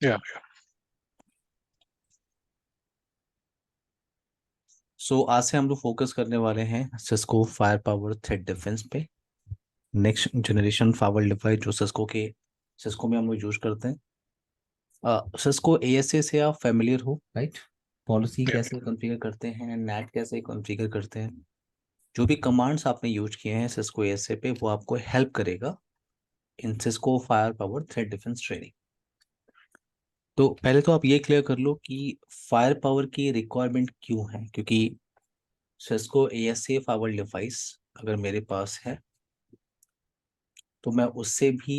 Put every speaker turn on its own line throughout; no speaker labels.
Yeah.
आज से हम लोग फोकस करने वाले हैं Cisco fire power threat defence पे। नेक्स्ट जनरेशन फायर डिवाइस जो सिस्को में हम लोग यूज करते हैं। सिस्को एएसए से आप फेमिलियर हो, राइट? Policy
Yeah.
कैसे कॉन्फ़िगर करते हैं, नेट कैसे कॉन्फ़िगर करते हैं, जो भी कमांड्स आपने यूज किए हैं सिस्को एएसए पे, वो आपको हेल्प करेगा in Cisco fire power threat defence training. तो पहले तो आप ये क्लियर कर लो कि फायर पावर की रिक्वायरमेंट क्यों है, क्योंकि सिस्को एएसए फायर डिवाइस अगर मेरे पास है तो मैं उससे भी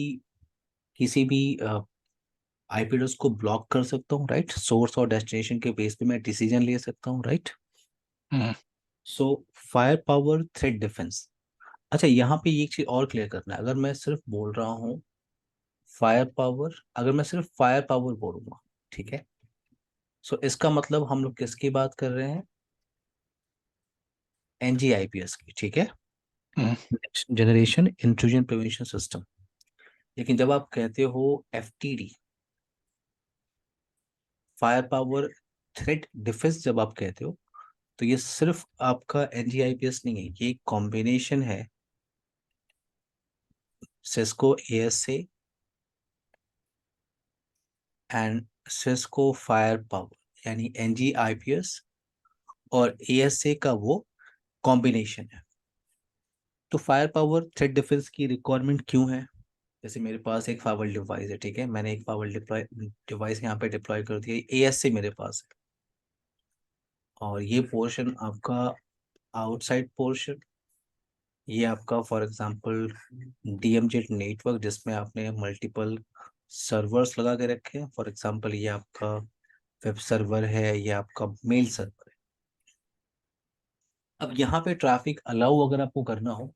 किसी भी आईपी एड्रेस को ब्लॉक कर सकता हूँ, राइट? सोर्स और डेस्टिनेशन के बेस पे मैं डिसीजन ले सकता हूँ, right?
Mhm.
So fire power threat defence. अच्छा, यहाँ पे ये चीज और क्लियर करना है। अगर मैं सिर्फ बोल रहा हूँ फायर पावर, अगर मैं सिर्फ फायर पावर बोलूंगा, ठीक है, सो इसका मतलब हम लोग किसकी बात कर रहे हैं? एनजीआईपीएस की, ठीक है,
Mhm.
Next generation intrusion prevention system. लेकिन जब आप कहते हो एफटीडी, फायर पावर थ्रेड डिफेंस, जब आप कहते हो तो ये सिर्फ आपका एनजीआईपीएस नहीं है, ये एक कॉम्बिनेशन है Cisco ASA and Cisco fire power, यानी एनजीआईपीएस और एएसए का वो कॉम्बिनेशन है। तो फायर पावर थ्रेड डिफेंस की रिक्वायरमेंट क्यों है? जैसे मेरे पास एक फायर डिवाइस है, ठीक है, मैंने एक फायर डिवाइस यहाँ पे डिप्लॉय कर दिया, एएसए मेरे पास है, और ये पोर्शन आपका आउटसाइड पोर्शन, ये आपका फॉर एग्जांपल डीएमजेड नेटवर्क जिसमें आपने मल्टीपल सर्वर्स लगा के रखे हैं। फॉर एग्जांपल ये आपका वेब सर्वर है, ये आपका मेल सर्वर है। अब यहाँ पे ट्रैफिक अलाउ अगर आपको करना हो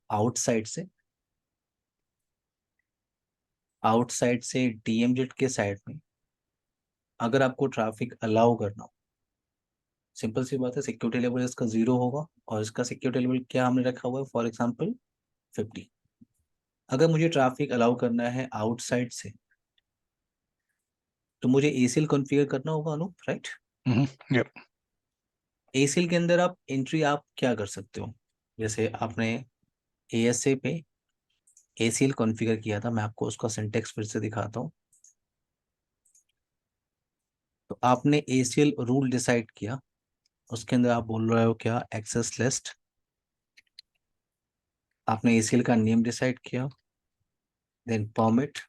आउटसाइड से डीएमजेड के साइड में, अगर आपको ट्रैफिक अलाउ करना हो, सिंपल सी बात है, सिक्योरिटी लेवल इसका 0 होगा, और इसका सिक्योरिटी लेवल क्या हमने रखा हुआ है, फॉर एग्जांपल 50। अगर मुझे ट्रैफिक अलाउ करना है आउटसाइड से तो मुझे एसीएल कॉन्फ़िगर करना होगा, Anoop, right?
Mhm. Yep.
ACL के अंदर आप एंट्री आप क्या कर सकते हो? जैसे आपने एएसए पे एसीएल कॉन्फ़िगर किया था, मैं आपको उसका सिंटेक्स फिर से दिखाता हूँ। तो आपने एसीएल रूल डिसाइड किया, उसके अंदर आप बोल रहे हो क्या, एक्सेस लिस्ट। आपने एसीएल का नेम डिसाइड किया, then permit,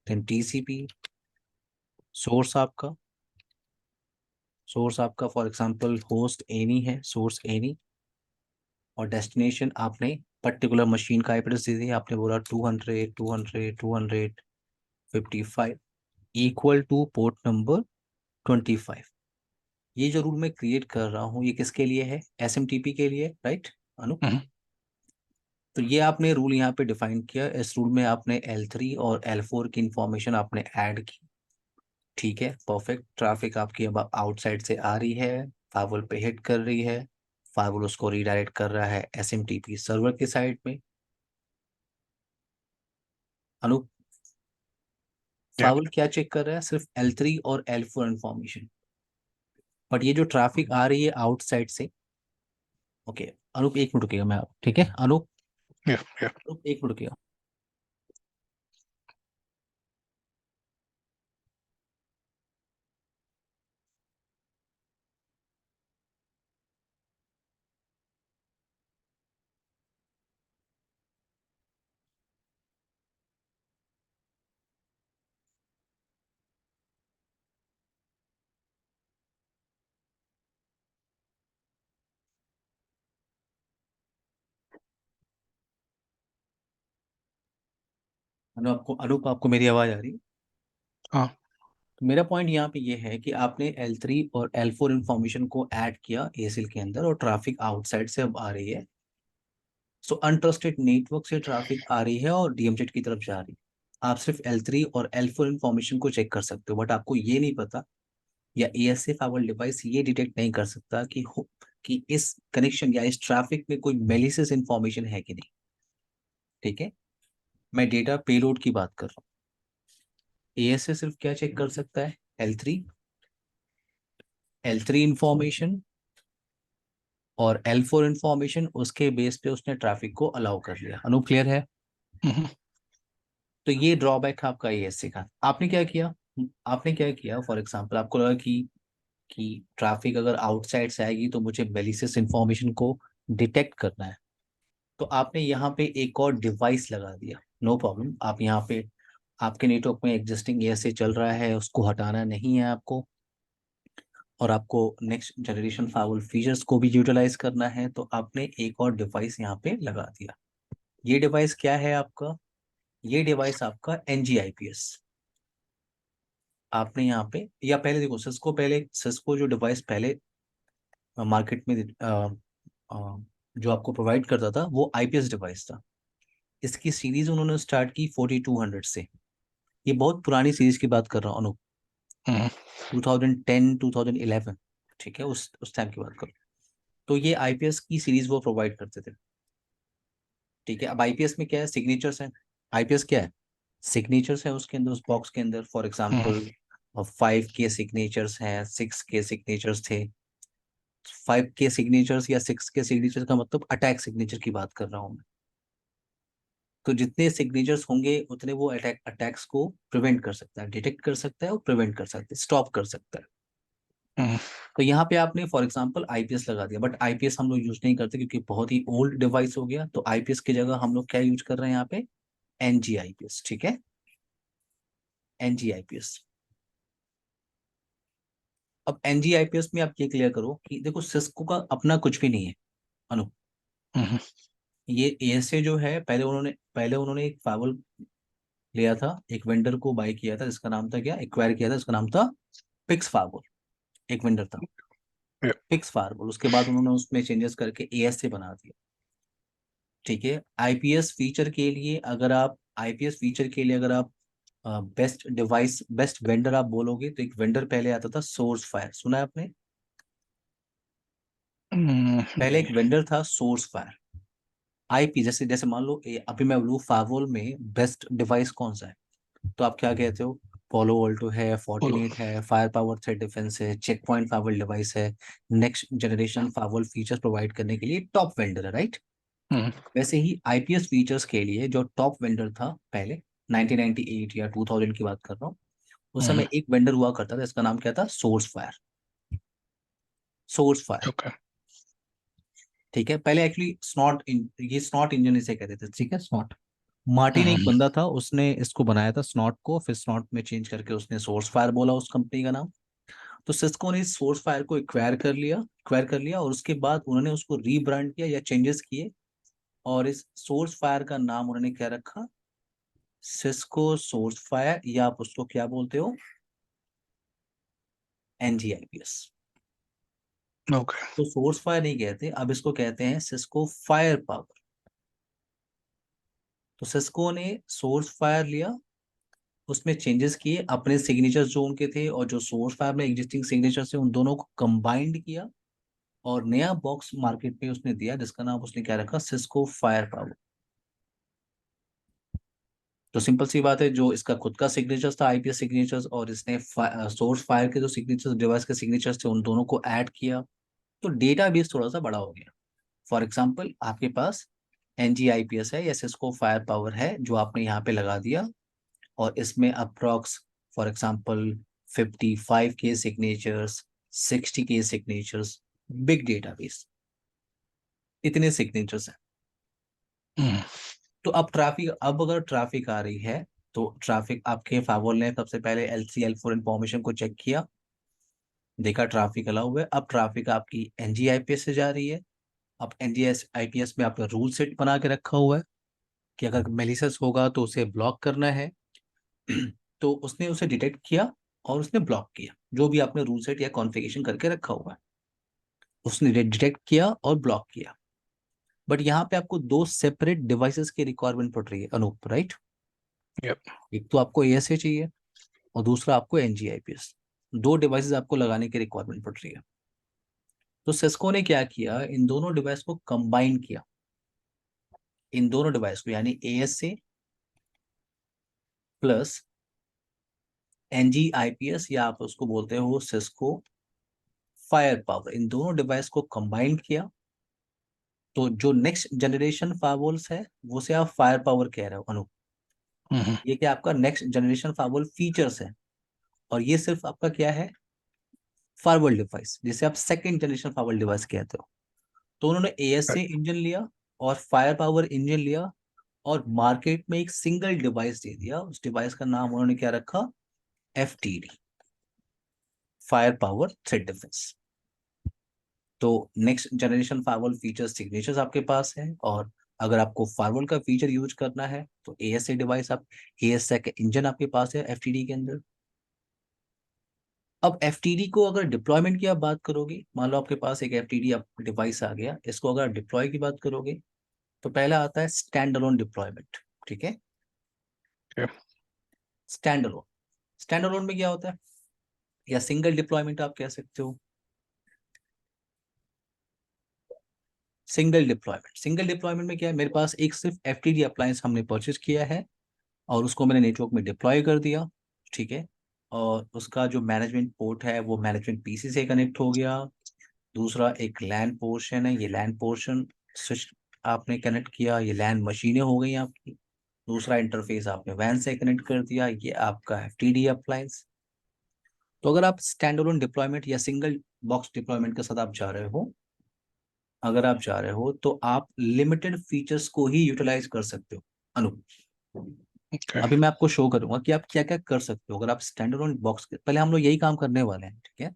then TCP. Source आपका फॉर एग्जांपल होस्ट एनी है, सोर्स एनी, और डेस्टिनेशन आपने पर्टिकुलर मशीन का एड्रेस दे दिया, आपने बोला 200 200 255 इक्वल टू पोर्ट नंबर 25। ये जो रूल मैं क्रिएट कर रहा हूँ ये किसके लिए है? एसएमटीपी के लिए, राइट अनु?
Mhm.
तो ये आपने रूल यहाँ पे डिफाइन किया, इस रूल में आपने L3 और L4 की इंफॉर्मेशन आपने ऐड की, ठीक है, परफेक्ट। ट्रैफिक आपकी अब आउटसाइड से आ रही है, फायरवॉल पे हिट कर रही है, फायरवॉल उसको रीडायरेक्ट कर रहा है एसएमटीपी सर्वर के साइड में। अनु,
Yeah.
फायरवॉल क्या चेक कर रहा है? सिर्फ L3 और L4 इंफॉर्मेशन। बट ये जो ट्रैफिक आ रही है आउटसाइड से, ओके अनूप एक मिनट रुकिएगा, मैं, ठीक है अनूप,
Yeah. Yeah.
अनूप एक मिनट रुकिएगा। अनूप आपको मेरी आवाज आ रही है?
हाँ.
तो मेरा पॉइंट यहाँ पे ये है कि आपने L3 और L4 इंफॉर्मेशन को ऐड किया एसीएल के अंदर, और ट्रैफिक आउटसाइड से अब आ रही है। सो अनट्रस्टेड नेटवर्क से ट्रैफिक आ रही है और डीएमजेड की तरफ जा रही है। आप सिर्फ L3 और L4 इंफॉर्मेशन को चेक कर सकते हो, बट आपको ये नहीं पता, या एएसए फाइबर डिवाइस ये डिटेक्ट नहीं कर सकता कि इस कनेक्शन या इस ट्रैफिक में कोई मेलिशियस इंफॉर्मेशन है कि नहीं, ठीक है? मैं डेटा पेलोड की बात कर रहा हूँ। ASA सिर्फ क्या चेक कर सकता है, L3 इंफॉर्मेशन और L4 इंफॉर्मेशन, उसके बेस पे उसने ट्रैफिक को अलाउ कर लिया। अनु क्लियर है?
हम्म,
तो ये ड्रॉबैक है आपका ASA का। आपने क्या किया, फॉर एग्जांपल आपको लगा कि ट्रैफिक अगर आउटसाइड से आएगी तो मुझे मेलिशियस इंफॉर्मेशन को डिटेक्ट करना है, तो आपने यहाँ पे एक और डिवाइस लगा दिया। नो प्रॉब्लम, आप यहाँ पे आपके नेटवर्क में एग्जिस्टिंग ASA चल रहा है, उसको हटाना नहीं है आपको, और आपको नेक्स्ट जनरेशन फायरवॉल फीचर्स को भी यूटिलाइज करना है, तो आपने एक और डिवाइस यहाँ पे लगा दिया। ये डिवाइस क्या है आपका? ये डिवाइस आपका NG-IPS। आपने यहाँ पे, या पहले देखो, सिस्को जो डिवाइस पहले मार्केट में जो आपको प्रोवाइड करता था वो IPS डिवाइस था। इसकी सीरीज उन्होंने स्टार्ट की 4200 से। ये बहुत पुरानी सीरीज की बात कर रहा हूँ अनु,
हम्म,
2010 2011, ठीक है, उस टाइम की बात करो। तो ये IPS की सीरीज वो प्रोवाइड करते थे, ठीक है। अब IPS में क्या है, सिग्नेचर्स है। IPS क्या है, सिग्नेचर्स है उसके अंदर, उस बॉक्स के अंदर। For
hmm,
example 5K signatures हैं, 6K सिग्नेचर्स थे। 5K सिग्नेचर्स या 6K सिग्नेचर्स का मतलब अटैक सिग्नेचर की बात कर रहा हूँ मैं। तो जितने सिग्नेचर्स होंगे उतने वो अटैक्स को प्रिवेंट कर सकता है, डिटेक्ट कर सकता है और प्रिवेंट कर सकता है, स्टॉप कर सकता है।
हम्म,
तो यहाँ पे आपने फॉर एग्जांपल IPS लगा दिया, बट IPS हम लोग यूज नहीं करते क्योंकि बहुत ही ओल्ड डिवाइस हो गया। तो IPS की जगह हम लोग क्या यूज कर रहे हैं यहाँ पे, NG-IPS, ठीक है, NG-IPS। अब NG-IPS में आप ये क्लियर करो कि देखो, सिस्को का अपना कुछ भी नहीं है अनु।
हम्म,
ये ASA जो है, पहले उन्होंने एक फाइवल लिया था, एक वेंडर को बाय किया था, जिसका नाम था क्या, एक्वायर किया था, जिसका नाम था पिक्स फाइवल। एक वेंडर था
yeah,
पिक्स फाइवल, उसके बाद उन्होंने उसमें चेंजेस करके ASA बना दिया, ठीक है। आईपीएस फीचर के लिए अगर आप बेस्ट डिवाइस, बेस्ट वेंडर आप बोलोगे, तो एक वेंडर पहले आता था, सोर्स फायर, सुना है आपने? पहले
नहीं,
एक वेंडर था सोर्स फायर। IP जैसे जैसे मान लो अभी मैं बोलूँ फायरवॉल में बेस्ट डिवाइस कौन सा है, तो आप क्या कहते हो? पोलो वोल्टो है,
बोलो।
फोर्टिनेट है, फायर पावर थ्रेड डिफेंस है, चेक पॉइंट फायरवॉल डिवाइस है, next generation firewall features provide करने के लिए टॉप वेंडर है, राइट?
हम्म,
वैसे ही IPS फीचर्स के लिए जो टॉप वेंडर था पहले, 1998 या 2000 की बात कर रहा हूँ, उस
हम्म,
समय एक वेंडर हुआ करता था, इसका नाम क्या था, source fire. Source fire,
okay,
ठीक है। पहले एक्चुअली ये स्नॉट इंजन इसे कहते थे, ठीक है, स्नॉट। मार्टिन एक
हम्म,
बंदा था, उसने इसको बनाया था स्नॉट को, फिर स्नॉट में चेंज करके उसने सोर्स फायर बोला उस कंपनी का नाम। तो सिस्को ने इस सोर्स फायर को एक्वायर कर लिया और उसके बाद उन्होंने उसको रीब्रांड किया या चेंजेस किए, और इस सोर्स फायर का नाम उन्होंने क्या रखा, सिस्को सोर्स फायर, या आप उसको क्या बोलते हो, NG-IPS।
ओके,
तो सोर्स फायर नहीं कहते, अब इसको कहते हैं सिस्को फायर पावर। तो सिस्को ने सोर्स फायर लिया, उसमें चेंजेस किए, अपने सिग्नेचर्स जो उनके थे और जो सोर्स फायर में एग्जिस्टिंग सिग्नेचर्स थे उन दोनों को कंबाइंड किया, और नया बॉक्स मार्केट में उसने दिया, जिसका नाम उसने क्या रखा, सिस्को फायर पावर। तो सिंपल सी बात है, जो इसका खुद का सिग्नेचर्स था IPS सिग्नेचर्स, और इसने सोर्स फायर के जो सिग्नेचर्स, डिवाइस के सिग्नेचर्स थे, उन दोनों को ऐड किया, तो डेटा बेस थोड़ा सा बड़ा हो गया। फॉर एग्जाम्पल आपके पास NG-IPS है या सिस्को फायर पावर है, जो आपने यहाँ पे लगा दिया, और इसमें approx for example 55K signatures, 60K signatures, big database, इतने सिग्नेचर्स हैं।
हम्म,
तो अब अगर ट्रैफिक आ रही है, तो ट्रैफिक आपके फायरवॉल ने सबसे पहले L3 L4 इंफॉर्मेशन को चेक किया, देखा ट्रैफिक अलाउ हुआ है, अब ट्रैफिक आपकी NG-IPS से जा रही है। अब NG-IPS में आपने रूल सेट बना के रखा हुआ है कि अगर मेलिशियस होगा तो उसे ब्लॉक करना है। तो उसने उसे डिटेक्ट किया और उसने ब्लॉक किया, जो भी आपने रूल सेट या कॉन्फ़िगरेशन करके रखा हुआ है, उसने डिटेक्ट किया और ब्लॉक किया। बट यहाँ पे आपको दो सेपरेट डिवाइसेस की रिक्वायरमेंट पड़ रही है अनूप, राइट?
yep,
एक तो आपको ASA चाहिए और दूसरा आपको NG-IPS। दो डिवाइसेस आपको लगाने की रिक्वायरमेंट पड़ रही है। तो सिस्को ने क्या किया, इन दोनों डिवाइस को कंबाइन किया, इन दोनों डिवाइस को, यानी ASA प्लस NG-IPS या आप उसको बोलते हो सिस्को फायर पावर, इन दोनों डिवाइस को कंबाइन किया तो जो नेक्स्ट जनरेशन फायरवॉल्स है वो से आप फायर पावर कह रहे हो अनु।
Mm-hmm.
ये क्या आपका नेक्स्ट जनरेशन फायरवॉल फीचर्स है, और ये सिर्फ आपका क्या है, फायरवॉल डिवाइस, जिसे आप सेकंड जनरेशन फायरवॉल डिवाइस कहते हो। तो उन्होंने ASA
Right.
इंजन लिया और फायर पावर इंजन लिया और मार्केट में एक सिंगल डिवाइस दे दिया। उस डिवाइस का नाम उन्होंने क्या रखा, FTD, fire power threat defence. तो next generation firewall feature signatures आपके पास है, और अगर आपको फायरवॉल का फीचर यूज करना है तो ASA डिवाइस, आप ASA का इंजन आपके पास है FTD के अंदर। अब FTD को अगर डिप्लॉयमेंट की आप बात करोगे, मान लो आपके पास एक FTD डिवाइस आ गया, इसको अगर डिप्लॉय की बात करोगे तो पहला आता है स्टैंड अलोन डिप्लॉयमेंट। ठीक है,
Okay.
Stand alone, stand alone में क्या होता है, या सिंगल डिप्लॉयमेंट आप कह सकते हो। सिंगल डिप्लॉयमेंट में क्या है, मेरे पास एक सिर्फ FTD अप्लायंस हमने परचेज किया है और उसको मैंने नेटवर्क में डिप्लॉय कर दिया। ठीक है, और उसका जो मैनेजमेंट पोर्ट है वो मैनेजमेंट PC से कनेक्ट हो गया। दूसरा एक लैन पोर्शन है, ये लैन पोर्शन स्विच आपने कनेक्ट किया, ये लैन मशीनें हो गई आपकी। दूसरा इंटरफेस आपने वैन से कनेक्ट कर दिया, ये आपका FTD अप्लायंस। तो अगर आप स्टैंड अलोन डिप्लॉयमेंट या सिंगल बॉक्स डिप्लॉयमेंट के साथ आप जा रहे हो, अगर आप जा रहे हो तो आप लिमिटेड फीचर्स को ही यूटिलाइज कर सकते हो अनु।
Okay.
अभी मैं आपको शो करूंगा कि आप क्या क्या कर सकते हो अगर आप स्टैंड अलोन बॉक्स के, पहले हम लोग यही काम करने वाले हैं। ठीक है,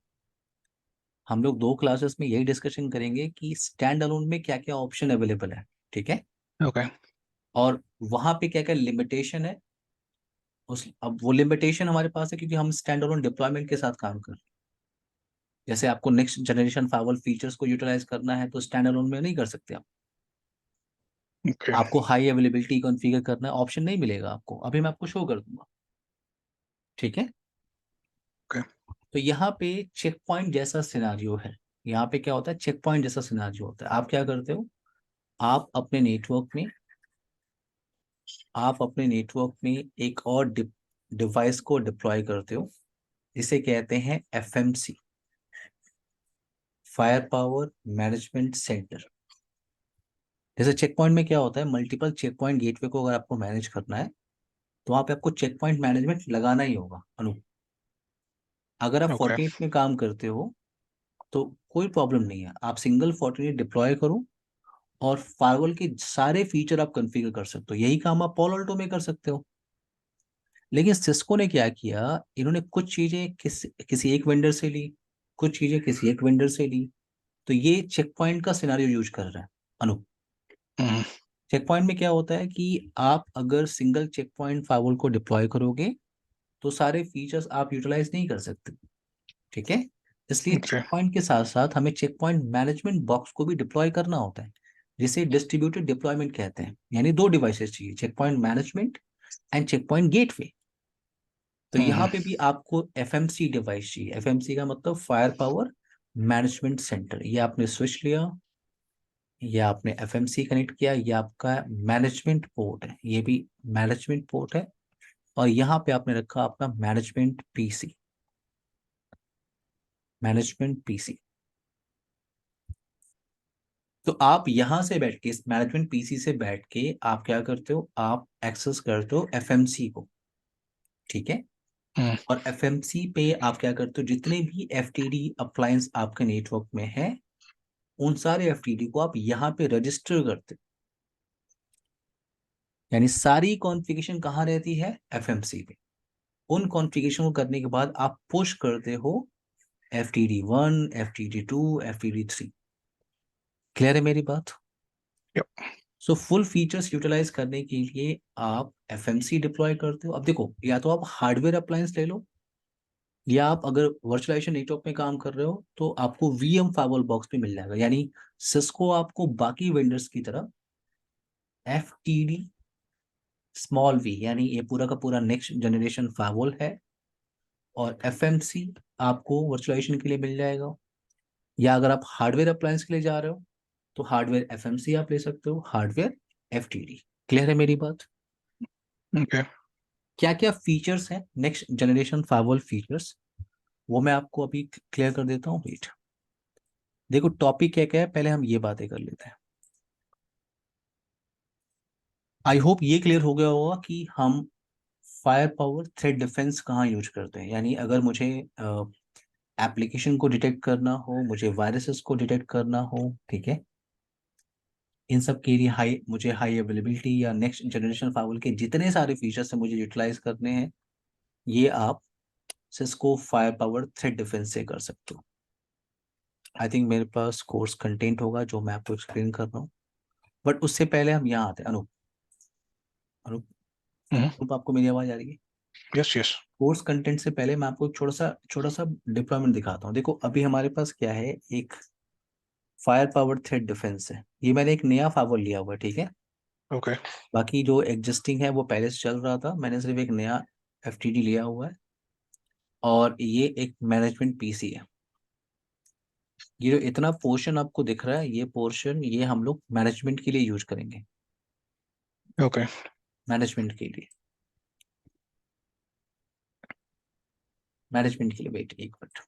हम लोग 2 क्लासेस में यही डिस्कशन करेंगे कि स्टैंड अलोन में क्या क्या ऑप्शन अवेलेबल है। ठीक है,
Okay.
और वहां पे क्या क्या लिमिटेशन है, उस अब वो लिमिटेशन हमारे पास है क्योंकि हम स्टैंड अलोन डिप्लॉयमेंट के साथ काम कर रहे हैं। जैसे आपको नेक्स्ट जनरेशन फायरवॉल फीचर्स को यूटिलाइज करना है तो स्टैंड अलोन में नहीं कर सकते आप।
Okay.
आपको हाई अवेलेबिलिटी कॉन्फ़िगर करना है, ऑप्शन नहीं मिलेगा आपको, अभी मैं आपको शो कर दूंगा। ठीक है,
Okay.
तो यहाँ पे चेक पॉइंट जैसा सिनारियो है। यहाँ पे क्या होता है, चेक पॉइंट जैसा सिनारियो होता है। आप क्या करते हो, आप अपने नेटवर्क में आप अपने नेटवर्क में एक और डिवाइस को डिप्लॉय करते हो, जिसे कहते हैं FMC, fire power management centre. जैसे चेक पॉइंट में क्या होता है, मल्टीपल चेक पॉइंट गेटवे को अगर आपको मैनेज करना है तो वहां पे आपको चेक पॉइंट मैनेजमेंट लगाना ही होगा अनु। अगर आप
Okay.
फोर्टिनेट में काम करते हो तो कोई प्रॉब्लम नहीं है, आप सिंगल फोर्टिनेट डिप्लॉय करो और फायरवॉल के सारे फीचर आप कॉन्फ़िगर कर सकते हो। यही काम आप पॉलो अल्टो में कर सकते हो। लेकिन सिस्को ने क्या किया, इन्होंने कुछ चीजें किसी एक वेंडर से ली, कुछ चीजें किसी एक वेंडर से ली। तो ये चेक पॉइंट का सिनारियो यूज कर रहा है अनु।
Mm-hmm.
चेक पॉइंट में क्या होता है कि आप अगर सिंगल चेक पॉइंट फायरवॉल को डिप्लॉय करोगे तो सारे फीचर्स आप यूटिलाइज नहीं कर सकते। ठीक है, इसलिए चेक
Okay.
पॉइंट के साथ साथ हमें चेक पॉइंट मैनेजमेंट बॉक्स को भी डिप्लॉय करना होता है, जिसे डिस्ट्रीब्यूटेड डिप्लॉयमेंट कहते हैं। यानी 2 डिवाइसेस चाहिए, check point management and check point gateway. तो यहाँ
Mm-hmm.
पे भी आपको FMC डिवाइस चाहिए। FMC का मतलब फायर पावर मैनेजमेंट सेंटर। ये आपने स्विच लिया, ये आपने FMC कनेक्ट किया, ये आपका मैनेजमेंट पोर्ट है, ये भी मैनेजमेंट पोर्ट है, और यहाँ पे आपने रखा अपना मैनेजमेंट पीसी। तो आप यहां से बैठ के, इस मैनेजमेंट PC से बैठ के आप क्या करते हो, आप एक्सेस करते हो FMC को। ठीक है,
Mm-hmm.
और FMC पे आप क्या करते हो, जितने भी FTD अप्लायंस आपके नेटवर्क में है उन सारे FTD को आप यहाँ पे रजिस्टर करते हो। यानी सारी कॉन्फ़िगरेशन कहाँ रहती है, FMC पे। उन कॉन्फ़िगरेशन को करने के बाद आप पुश करते हो FTD1, FTD2, FTD3। क्लियर है मेरी बात।
Yep.
So full features utilise करने के लिए आप FMC डिप्लॉय करते हो। अब देखो, या तो आप हार्डवेयर अप्लायंस ले लो, या आप अगर वर्चुअलाइजेशन नेटवर्क में काम कर रहे हो तो आपको VM फायरवॉल बॉक्स भी मिल जाएगा। यानी सिस्को आपको बाकी वेंडर्स की तरह FTD स्मॉल v, यानी ये पूरा का पूरा नेक्स्ट जनरेशन फायरवॉल है, और FMC आपको वर्चुअलाइजेशन के लिए मिल जाएगा। या अगर आप हार्डवेयर अप्लायंस के लिए जा रहे हो तो हार्डवेयर FMC आप ले सकते हो, हार्डवेयर FTD। क्लियर है मेरी बात।
Okay.
क्या क्या फीचर्स हैं नेक्स्ट जनरेशन फायरवॉल फीचर्स, वो मैं आपको अभी क्लियर कर देता हूँ। वेट, देखो टॉपिक क्या क्या है, पहले हम ये बातें कर लेते हैं। आई होप ये क्लियर हो गया होगा कि हम फायर पावर थ्रेड डिफेंस कहाँ यूज करते हैं। यानी अगर मुझे एप्लीकेशन को डिटेक्ट करना हो, मुझे वायरसेस को डिटेक्ट करना हो, ठीक है, इन सब के लिए मुझे हाई अवेलेबिलिटी या नेक्स्ट जनरेशन फायरवॉल के जितने सारे फीचर्स हैं मुझे यूटिलाइज करने हैं, ये आप Cisco fire power threat defence से कर सकते हो। आई थिंक मेरे पास कोर्स कंटेंट होगा जो मैं आपको एक्सप्लेन कर रहा हूँ, बट उससे पहले हम यहाँ आते हैं। अनूप, अनूप, अनूप, आपको मेरी आवाज आ रही है?
Yes yes.
कोर्स कंटेंट से पहले मैं आपको एक छोटा सा डिप्लॉयमेंट दिखाता हूँ। देखो अभी हमारे पास क्या है, एक फायर पावर थ्रेड डिफेंस है। ये मैंने एक नया फायरवॉल लिया हुआ है, ठीक है।
ओके
बाकी जो एग्जिस्टिंग है वो पहले से चल रहा था, मैंने सिर्फ एक नया एफटीडी लिया हुआ है। और ये एक मैनेजमेंट पीसी है। ये जो इतना पोर्शन आपको दिख रहा है, ये पोर्शन ये हम लोग मैनेजमेंट के लिए यूज करेंगे,
ओके
मैनेजमेंट के लिए, मैनेजमेंट के लिए। वेट एक मिनट।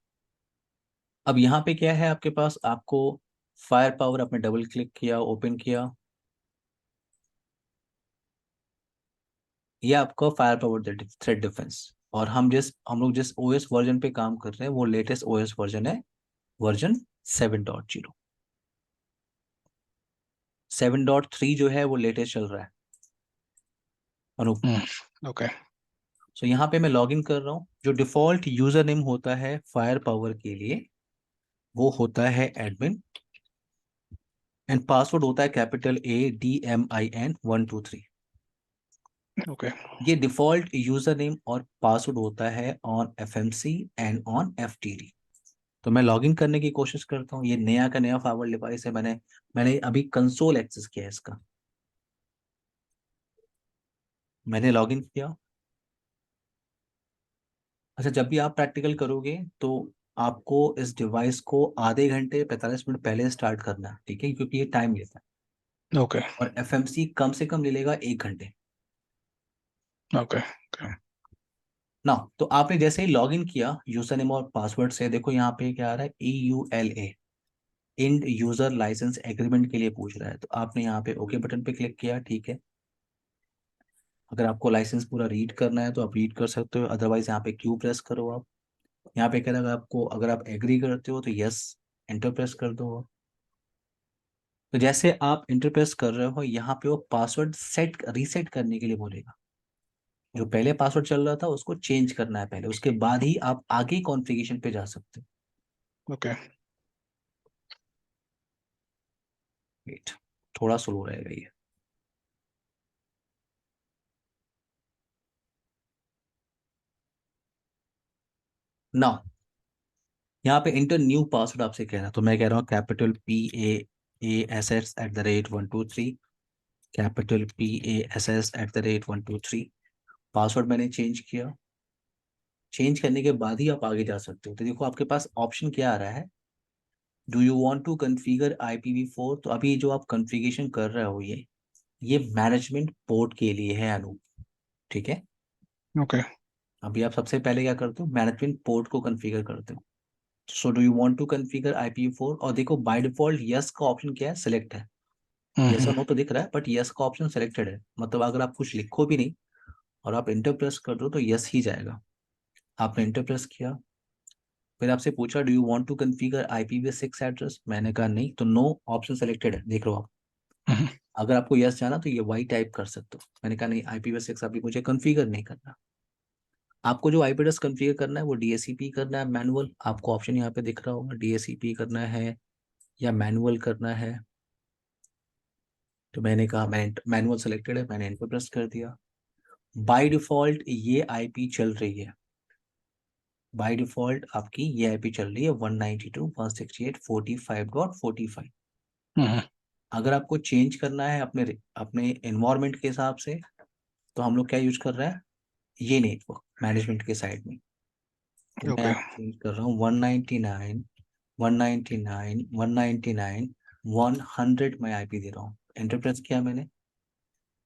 अब यहाँ पे क्या है आपके पास, आपको फायर पावर, आपने डबल क्लिक किया, ओपन किया, ये आपका फायर पावर थ्रेड डिफेंस। और हम लोग जिस ओएस वर्जन पे काम कर रहे हैं वो लेटेस्ट ओएस वर्जन है, वर्जन 7.0। 7.3 जो है वो लेटेस्ट चल रहा है, अनूप।
ओके
सो यहाँ पे मैं लॉग इन कर रहा हूँ। जो डिफॉल्ट यूजर नेम होता है फायर पावर के लिए वो होता है एडमिन, एंड पासवर्ड होता है CAPITADMIN 123।
ओके
ये डिफॉल्ट यूजर नेम और पासवर्ड होता है on FMC and on FTD। तो मैं लॉगिन करने की कोशिश करता हूँ। ये नया का नया फायरवॉल डिवाइस है, मैंने अभी कंसोल एक्सेस किया है इसका। मैंने लॉगिन किया। अच्छा, जब भी आप प्रैक्टिकल करोगे तो आपको इस डिवाइस को आधे घंटे 45 मिनट पहले स्टार्ट करना है, ठीक है, क्योंकि ये टाइम लेता
ओके
है। और FMC कम से कम ले लेगा 1 घंटे
ओके
ना। तो आपने जैसे ही लॉगिन किया यूजर नेम और पासवर्ड से, देखो यहाँ पे क्या आ रहा है, EULA, end user license agreement के लिए पूछ रहा है। तो आपने यहाँ पे ओके बटन पे क्लिक किया, ठीक है। अगर आपको लाइसेंस पूरा रीड करना है तो आप रीड कर सकते हो, अदरवाइज यहाँ पे क्यू प्रेस करो आप। यहाँ पे कह रहा है आपको, अगर आप एग्री करते हो तो यस एंटर प्रेस कर दो। तो जैसे आप इंटर प्रेस कर रहे हो, यहाँ पे वो पासवर्ड रीसेट करने के लिए बोलेगा। जो पहले पासवर्ड चल रहा था उसको चेंज करना है पहले, उसके बाद ही आप आगे कॉन्फ़िगरेशन पे जा सकते हो।
ओके
वेट, थोड़ा स्लो रहेगा ये। ना, यहाँ पे इंटर न्यू पासवर्ड आपसे कह रहा है, तो मैं कह रहा हूँ CAPITALPASS@123, CAPITALPASS@123। पासवर्ड मैंने चेंज किया। चेंज करने के बाद ही आप आगे जा सकते हो। तो देखो आपके पास ऑप्शन क्या आ रहा है, do you want to configure IPv4। तो अभी जो आप कॉन्फ़िगरेशन कर रहे हो ये मैनेजमेंट पोर्ट के लिए है अनूप, ठीक है।
ओके
अभी आप सबसे पहले क्या करते हो, मैनेजमेंट पोर्ट को कॉन्फ़िगर करते हो। So do you want to configure IPv4, और देखो बाय डिफॉल्ट यस का ऑप्शन क्या है, सिलेक्ट है। यस और नो तो दिख रहा है, बट यस का ऑप्शन सिलेक्टेड है, मतलब अगर आप कुछ लिखो भी नहीं और आप इंटर प्रेस कर दो तो यस ही जाएगा। आपने इंटर प्रेस किया, फिर आपसे पूछा do you want to configure IPv6 address, मैंने कहा नहीं, तो नो ऑप्शन सेलेक्टेड है, देख लो आप। अगर आपको यस जाना तो ये वाई टाइप कर सकते हो। मैंने कहा नहीं, IPv6 अभी मुझे कॉन्फ़िगर नहीं करना। आपको जो IP एड्रेस कॉन्फ़िगर करना है वो DHCP करना है मैनुअल, आपको ऑप्शन यहाँ पे दिख रहा होगा, DHCP करना है या मैनुअल करना है। तो मैंने कहा मैंने मैनुअल सेलेक्टेड है, मैंने एंटर प्रेस कर दिया। बाय डिफॉल्ट ये IP चल रही है, बाय डिफॉल्ट आपकी ये IP चल रही है 192.168.45.45। अगर आपको चेंज करना है अपने अपने एनवायरनमेंट के हिसाब से, तो हम लोग क्या यूज कर रहे हैं, ये नेटवर्क मैनेजमेंट के साइड में। तो मैं
ओके
यहाँ चेंज कर रहा हूँ 199.199.199.100 मैं IP दे रहा हूँ। एंटर प्रेस किया मैंने।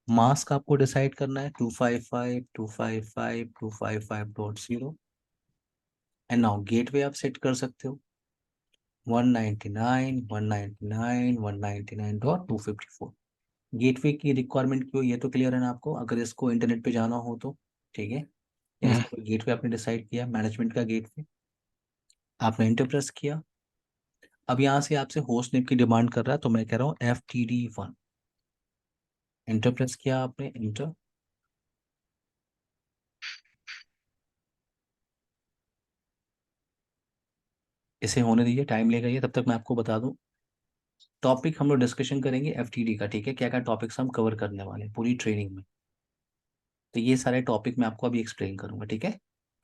मास्क आपको डिसाइड करना है 255, 255, 255.0 एंड नाउ गेटवे आप सेट कर सकते हो 199, 199, 199.254। गेटवे की रिक्वायरमेंट क्यों, ये तो क्लियर है ना आपको, अगर इसको इंटरनेट पे जाना हो तो, ठीक है। या
हम्म,
इसका गेटवे आपने डिसाइड किया, मैनेजमेंट का गेटवे आपने इंटर प्रेस किया। अब यहाँ से आपसे होस्ट नेम की डिमांड कर रहा है, तो मैं कह रहा हूँ FTD1। इंटर प्रेस किया आपने, इंटर। इसे होने दीजिए, टाइम लेगा ये, तब तक मैं आपको बता दूं टॉपिक हम लोग डिस्कशन करेंगे FTD का, ठीक है। क्या क्या टॉपिक्स हम कवर करने वाले हैं पूरी ट्रेनिंग में, तो ये सारे टॉपिक मैं आपको अभी एक्सप्लेन करूंगा, ठीक है।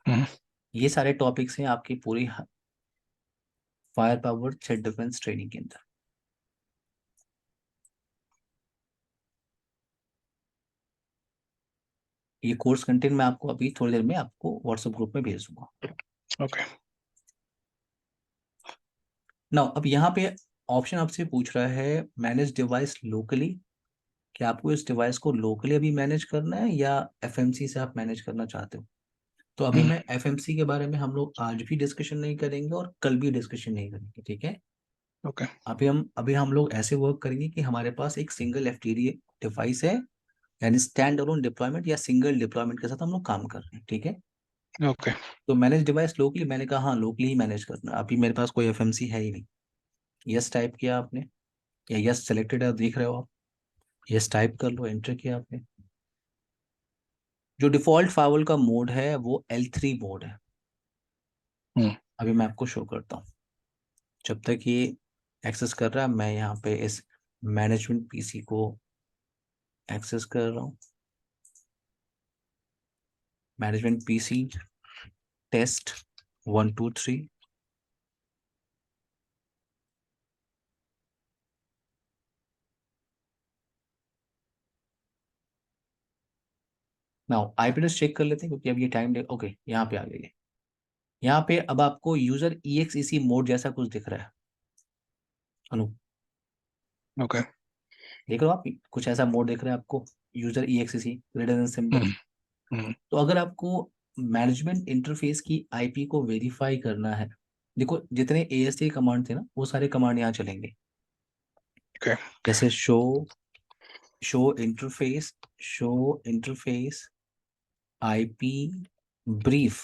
हम्म,
ये सारे टॉपिक्स हैं आपकी पूरी fire power set defence training के अंदर। ये कोर्स कंटेंट मैं आपको अभी थोड़ी देर में आपको व्हाट्सएप ग्रुप में भेज दूंगा।
ओके।
ना अब यहाँ पे ऑप्शन आपसे पूछ रहा है मैनेज डिवाइस लोकली, कि आपको इस डिवाइस को लोकली अभी मैनेज करना है या FMC से आप मैनेज करना चाहते हो। तो अभी
हम्म,
मैं FMC के बारे में हम लोग आज भी डिस्कशन नहीं करेंगे और कल भी डिस्कशन नहीं करेंगे, ठीक है।
ओके।
अभी हम लोग ऐसे वर्क करेंगे कि हमारे पास एक सिंगल FTD डिवाइस है, यानी स्टैंड अलोन डिप्लॉयमेंट या सिंगल डिप्लॉयमेंट के साथ हम लोग काम कर रहे हैं, ठीक है।
ओके।
तो मैनेज डिवाइस लोकली, मैंने कहा हाँ लोकली ही मैनेज करना है। अभी मेरे पास कोई FMC है ही नहीं। यस टाइप किया आपने, या यस सेलेक्टेड है देख रहे हो आप, यस टाइप कर लो, एंटर किया आपने। जो डिफॉल्ट फाइवल का मोड है वो L3 मोड है।
हम्म,
अभी मैं आपको शो करता हूँ। जब तक ये एक्सेस कर रहा है, मैं यहाँ पे इस मैनेजमेंट PC को एक्सेस कर रहा हूँ। Management PC test 1 2 3। Now IP address check कर लेते हैं, क्योंकि अब ये टाइम ले, ओके यहाँ पे आ गई है। यहाँ पे अब आपको यूजर EXEC मोड जैसा कुछ दिख रहा है अनु,
ओके।
देख रहे हो आप, कुछ ऐसा मोड दिख रहा है आपको, user EXEC greater than symbol.
Hmm, hmm,
तो अगर आपको मैनेजमेंट इंटरफेस की IP को वेरीफाई करना है, देखो जितने ASA कमांड थे ना वो सारे कमांड यहाँ चलेंगे।
ओके।
जैसे शो इंटरफेस IP ब्रीफ।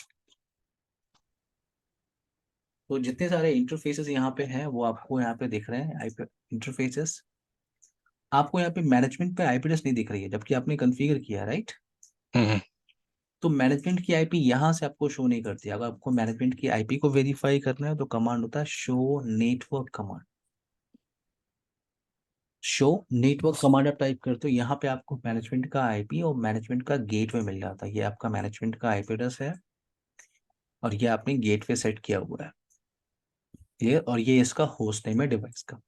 तो जितने सारे इंटरफेसेस यहाँ पे हैं वो आपको यहाँ पे दिख रहे हैं IP इंटरफेसेस। आपको यहाँ पे मैनेजमेंट पे IP एड्रेस नहीं दिख रही है, जबकि आपने कॉन्फ़िगर किया, राइट।
हम्म,
तो मैनेजमेंट की IP यहाँ से आपको शो नहीं करती। अगर आपको मैनेजमेंट की IP को वेरीफाई करना है तो कमांड होता है show network command. Show network command आप टाइप करते हो, यहाँ पे आपको मैनेजमेंट का IP और मैनेजमेंट का गेटवे मिल जाता है। ये आपका मैनेजमेंट का IP एड्रेस है और ये आपने गेटवे सेट किया हुआ है, ये और ये इसका होस्ट नेम है डिवाइस का।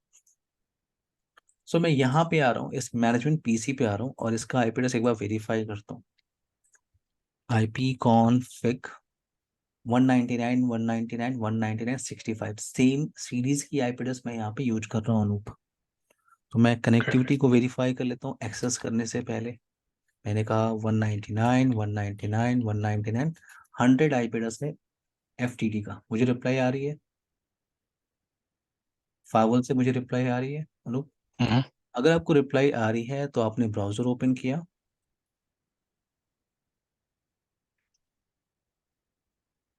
सो मैं यहाँ पे आ रहा हूँ, इस मैनेजमेंट PC पे आ रहा हूँ और इसका IP एड्रेस एक बार वेरीफाई करता हूँ। IP कॉन्फ़िग 199.199.199.65 सेम सीरीज की IP एड्रेस मैं यहाँ पे यूज कर रहा हूँ अनूप। तो मैं
ओके।
कनेक्टिविटी को वेरीफाई कर लेता हूँ एक्सेस करने से पहले। मैंने कहा 199, 199, 199, 100 IP एड्रेस है FTD का। मुझे रिप्लाई आ रही है, फाइवल से मुझे रिप्लाई आ रही है अनूप।
हम्म,
अगर आपको रिप्लाई आ रही है तो आपने ब्राउजर ओपन किया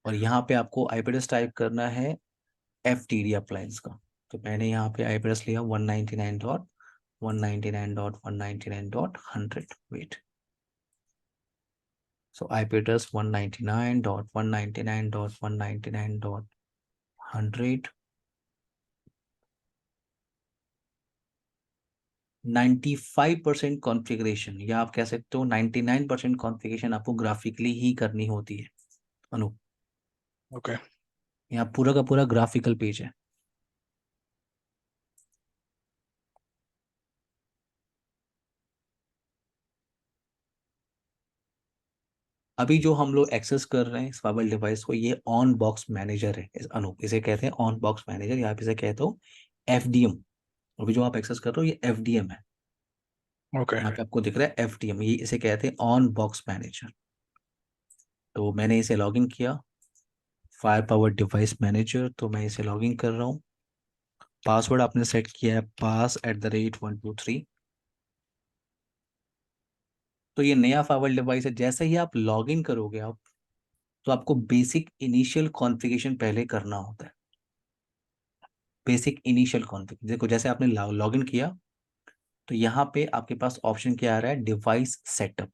और यहाँ पे आपको IP एड्रेस टाइप करना है FTD अप्लायंस का। तो मैंने यहाँ पे IP एड्रेस लिया 199.199.199.100। वेट, सो IP एड्रेस 199.199.199.100। 95% कॉन्फ़िगरेशन, या आप कह सकते हो 99% कॉन्फ़िगरेशन आपको ग्राफिकली ही करनी होती है अनु।
ओके।
यहाँ पूरा का पूरा ग्राफिकल पेज है। अभी जो हम लोग एक्सेस कर रहे हैं इस मोबाइल डिवाइस को, ये ऑन बॉक्स मैनेजर है अनु, इसे कहते हैं ऑन बॉक्स मैनेजर, या आप इसे कहते हो FDM। अभी जो आप एक्सेस कर रहे हो ये FDM है।
ओके।
यहाँ पे आपको दिख रहा है FTM, ये इसे कहते हैं ऑन बॉक्स मैनेजर। तो मैंने इसे लॉगिन किया, फायर पावर डिवाइस मैनेजर, तो मैं इसे लॉगिन कर रहा हूँ। पासवर्ड आपने सेट किया है pass@123। तो ये नया फायर डिवाइस है। जैसे ही आप लॉगिन करोगे आप, तो आपको बेसिक इनिशियल कॉन्फ़िगरेशन पहले करना होता है। बेसिक इनिशियल कॉन्फ़िगरेशन देखो, जैसे आपने लॉगिन किया, तो यहाँ पे आपके पास ऑप्शन क्या आ रहा है, डिवाइस सेटअप।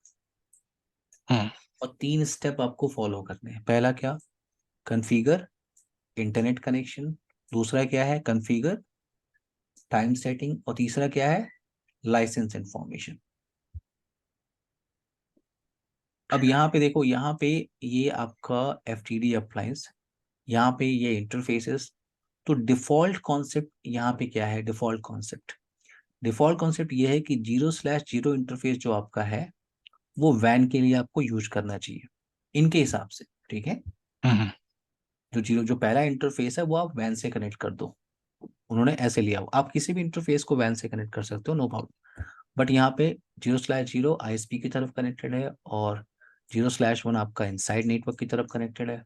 हम्म।
और 3 स्टेप आपको फॉलो करने हैं। पहला क्या, कॉन्फ़िगर इंटरनेट कनेक्शन। दूसरा क्या है, कॉन्फ़िगर टाइम सेटिंग। और तीसरा क्या है, लाइसेंस इंफॉर्मेशन। अब यहाँ पे देखो, यहाँ पे ये आपका FTD अप्लायंस, यहाँ पे ये इंटरफेसेस। तो डिफॉल्ट कॉन्सेप्ट यहाँ पे क्या है, डिफॉल्ट कॉन्सेप्ट ये है कि 0/0 इंटरफेस जो आपका है, वो वैन के लिए आपको यूज करना चाहिए इनके हिसाब से। ठीक है,
हम्म।
जो पहला इंटरफेस है वो आप वैन से कनेक्ट कर दो। उन्होंने ऐसे लिया, आप किसी भी इंटरफेस को वैन से कनेक्ट कर सकते हो, नो प्रॉब्लम। बट यहाँ पे 0/0 ISP की तरफ कनेक्टेड है, और 0/1 आपका इनसाइड नेटवर्क की तरफ कनेक्टेड है।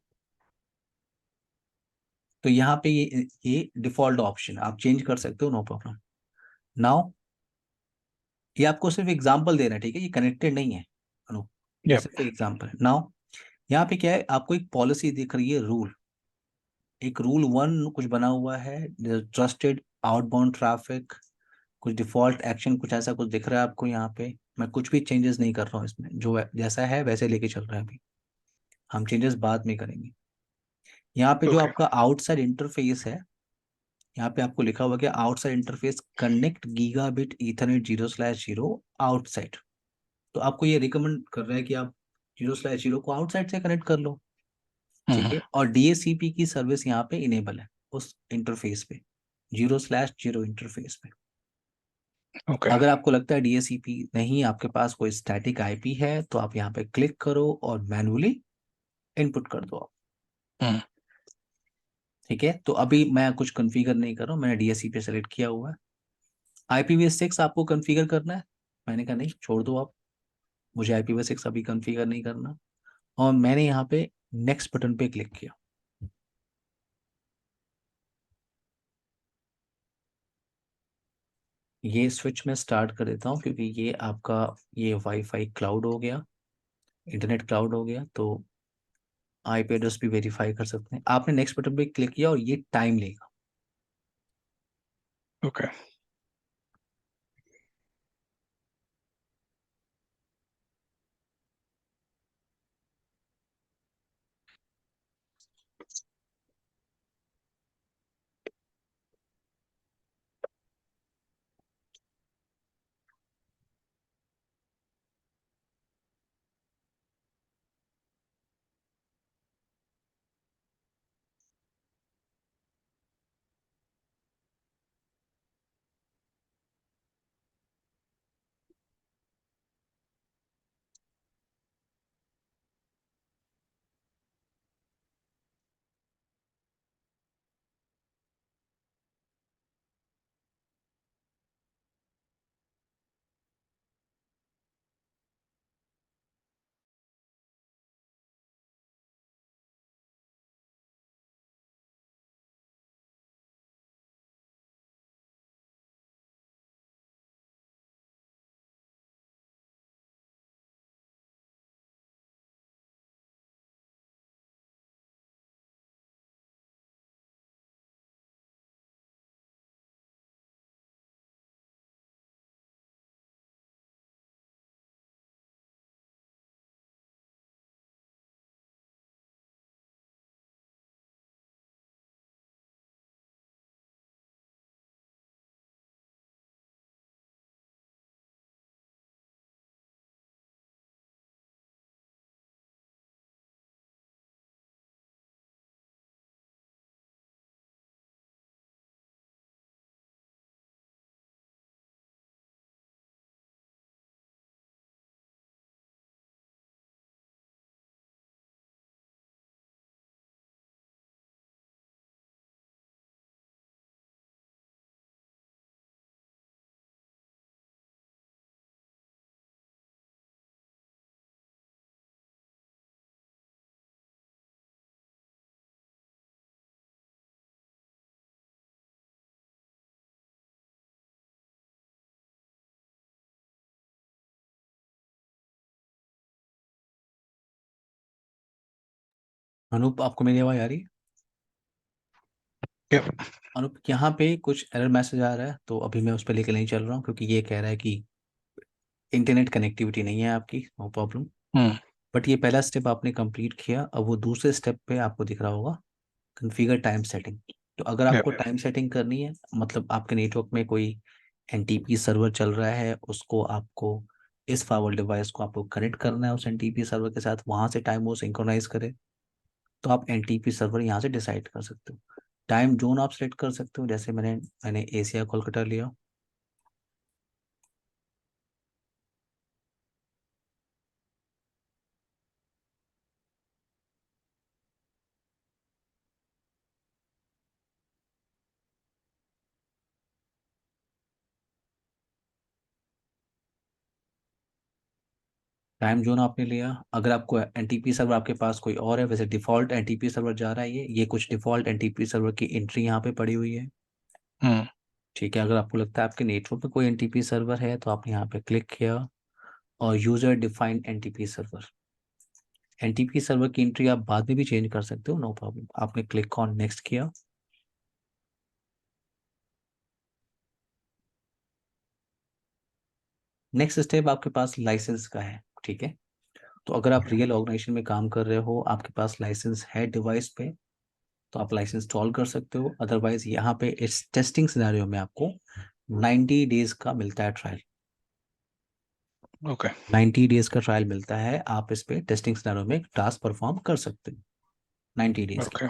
तो यहाँ पे ये डिफॉल्ट ऑप्शन आप चेंज कर सकते हो, नो प्रॉब्लम। नाउ ये आपको सिर्फ एग्जांपल दे रहा है, ठीक है, ये कनेक्टेड नहीं है अनु, ये
Yep.
सिर्फ एग्जांपल है। नाउ यहाँ पे क्या है, आपको एक पॉलिसी दिख रही है, रूल, एक रूल 1 कुछ बना हुआ है, ट्रस्टेड आउटबाउंड ट्रैफिक, कुछ डिफॉल्ट एक्शन, कुछ ऐसा कुछ दिख रहा है आपको यहाँ पे। मैं कुछ भी चेंजेस नहीं कर रहा हूँ इसमें, जो जैसा है वैसे लेके चल रहा है अभी। हम चेंजेस बाद में करेंगे। यहाँ पे जो
Okay.
आपका आउटसाइड इंटरफेस है, यहाँ पे आपको लिखा हुआ है कि outside interface connect gigabit Ethernet 0/0 outside. तो आपको ये रिकमेंड कर रहा है कि आप 0/0 को आउटसाइड से कनेक्ट कर लो। ठीक
हम्म।
है, और DACP की सर्विस यहाँ पे इनेबल है उस इंटरफेस पे, 0/0 इंटरफेस पे।
Okay.
अगर आपको लगता है DACP नहीं, आपके पास कोई स्टैटिक IP है, तो आप यहाँ पे क्लिक करो और मैन्युअली इनपुट कर दो आप।
हम्म।
ठीक है, तो अभी मैं कुछ कॉन्फ़िगर नहीं कर रहा हूँ, मैंने DACP सेलेक्ट किया हुआ है। IPv6 आपको कॉन्फ़िगर करना है, मैंने कहा नहीं, छोड़ दो आप, मुझे IPv6 अभी कॉन्फ़िगर नहीं करना। और मैंने यहाँ पे नेक्स्ट बटन पे क्लिक किया। ये स्विच में स्टार्ट कर देता हूँ, क्योंकि ये आपका ये वाईफाई क्लाउड हो गया, इंटरनेट क्लाउड हो गया, तो IP एड्रेस भी वेरीफाई कर सकते हैं। आपने नेक्स्ट बटन पे क्लिक किया और ये टाइम लेगा।
Okay.
अनूप, आपको मेरी आवाज आ रही है?
Yep.
अनूप, यहाँ पे कुछ एरर मैसेज आ रहा है, तो अभी मैं उस पर लेके नहीं चल रहा हूँ, क्योंकि ये कह रहा है कि इंटरनेट कनेक्टिविटी नहीं है आपकी। No problem.
Hmm.
बट ये पहला स्टेप आपने कंप्लीट किया, अब वो दूसरे स्टेप पे आपको दिख रहा होगा कॉन्फ़िगर टाइम सेटिंग। तो अगर
Yep.
आपको टाइम सेटिंग करनी है, मतलब आपके नेटवर्क में कोई एनटीपी सर्वर चल रहा है, उसको आपको इस फायरवॉल डिवाइस को आपको कनेक्ट करना है उस एनटीपी सर्वर के साथ, वहां से टाइम वो सिंक्रोनाइज करे, तो आप एनटीपी सर्वर यहाँ से डिसाइड कर सकते हो। टाइम जोन आप सेलेक्ट कर सकते हो, जैसे मैंने एशिया कोलकाता लिया। टाइम जोन आपने लिया। अगर आपको एनटीपी सर्वर आपके पास कोई और है, वैसे डिफॉल्ट एनटीपी सर्वर जा रहा है, ये कुछ डिफॉल्ट एनटीपी सर्वर की एंट्री यहाँ पे पड़ी हुई है।
Hmm.
ठीक है, अगर आपको लगता है आपके नेटवर्क पे कोई एनटीपी सर्वर है, तो आपने यहाँ पे क्लिक किया और user defined NTP server. NTP server की एंट्री आप बाद में भी चेंज कर सकते हो, नो प्रॉब्लम। आपने क्लिक ऑन नेक्स्ट किया। नेक्स्ट स्टेप आपके पास लाइसेंस का है। ठीक है, तो अगर आप रियल ऑर्गेनाइजेशन में काम कर रहे हो, आपके पास लाइसेंस है डिवाइस पे, तो आप लाइसेंस इंस्टॉल कर सकते हो। अदरवाइज यहाँ पे इस टेस्टिंग सिनेरियो में आपको 90 डेज का मिलता है ट्रायल।
Okay.
90 डेज का ट्रायल मिलता है, आप इस पे टेस्टिंग सिनेरियो में टास्क परफॉर्म कर सकते हो 90 डेज के।
Okay.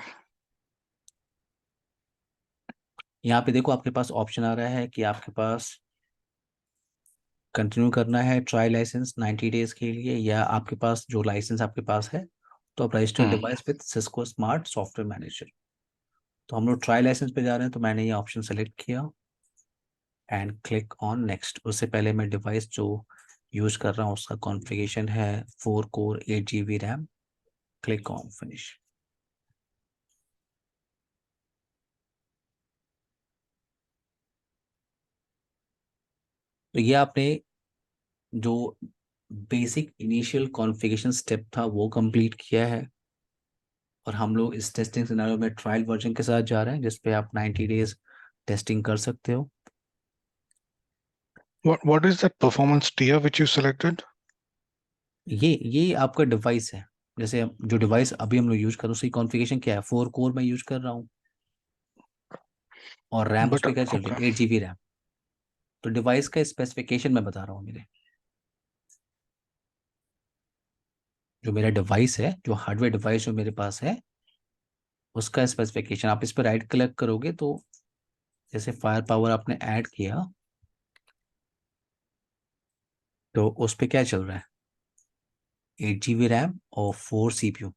यहाँ पे देखो आपके पास ऑप्शन आ रहा है कि आपके पास कंटिन्यू करना है ट्रायल लाइसेंस 90 डेज के लिए, या आपके पास जो लाइसेंस आपके पास है, तो आप registered
Hmm.
Device with Cisco smart software manager. तो हम लोग ट्रायल लाइसेंस पे जा रहे हैं, तो मैंने ये ऑप्शन सेलेक्ट किया एंड क्लिक ऑन नेक्स्ट। उससे पहले मैं डिवाइस जो यूज कर रहा हूँ उसका कॉन्फ़िगरेशन है 4 core 8 GB RAM. Click on finish. तो ये आपने जो बेसिक इनिशियल कॉन्फ़िगरेशन स्टेप था वो कंप्लीट किया है, और हम लोग इस टेस्टिंग सिनेरियो में ट्रायल वर्जन के साथ जा रहे हैं, जिस पे आप 90 डेज टेस्टिंग कर सकते हो।
What is that performance tier which you selected?
ये आपका डिवाइस है। जैसे जो डिवाइस अभी हम लोग यूज कर रहे हैं उसकी कॉन्फ़िगरेशन क्या है, 4 कोर मैं यूज कर रहा हूँ, और रैम उस
But
पर क्या चल रही
okay.
है, 8 GB रैम। तो डिवाइस का स्पेसिफिकेशन मैं बता रहा हूँ मेरे, जो मेरा डिवाइस है, जो हार्डवेयर डिवाइस जो मेरे पास है, उसका स्पेसिफिकेशन आप इस पर राइट क्लिक करोगे, तो जैसे फायर पावर आपने ऐड किया, तो उस पर क्या चल रहा है, 8 GB रैम और 4 CPU।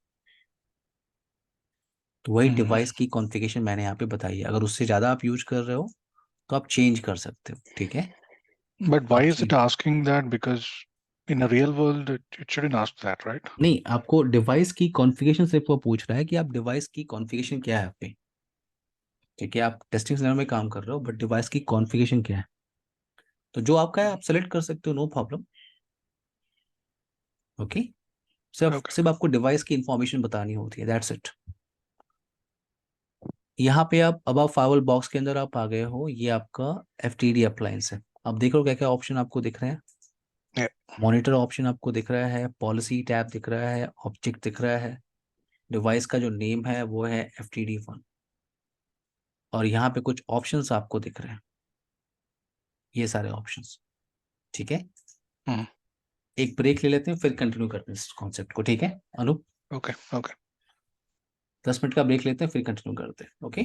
तो वही
Hmm.
डिवाइस की कॉन्फ़िगरेशन मैंने यहाँ पे बताई है। अगर उससे ज़्यादा आप यूज कर रहे हो, तो आप चेंज कर सकते हो। ठीक है,
But why
आप
is it
change,
asking that? Because in a real world, it shouldn't ask that, right?
नहीं, आपको डिवाइस की कॉन्फ़िगरेशन सिर्फ वो पूछ रहा है कि आप डिवाइस की कॉन्फ़िगरेशन क्या है आप पे। ठीक है, आप टेस्टिंग सिनेरियो में काम कर रहे हो, बट डिवाइस की कॉन्फ़िगरेशन क्या है, तो जो आपका है आप सेलेक्ट कर सकते हो, नो प्रॉब्लम। ओके, सिर्फ
Okay.
सिर्फ आपको डिवाइस की इंफॉर्मेशन बतानी होती है, दैट्स इट। यहाँ पे आप अब आप फायरवॉल बॉक्स के अंदर आप आ गए हो, ये आपका FTD अप्लायंस है। अब देख लो क्या क्या ऑप्शन आपको दिख रहे हैं।
Yeah.
मॉनिटर ऑप्शन आपको दिख रहा है, पॉलिसी टैब दिख रहा है, ऑब्जेक्ट दिख रहा है, डिवाइस का जो नेम है वो है FTD1, और यहाँ पे कुछ ऑप्शंस आपको दिख रहे हैं, ये सारे ऑप्शंस। ठीक है,
Hmm.
एक ब्रेक ले लेते हैं, फिर कंटिन्यू करते हैं इस कॉन्सेप्ट को। ठीक है अनु,
Okay. Okay.
10 मिनट का ब्रेक लेते हैं, फिर कंटिन्यू करते हैं। ओके।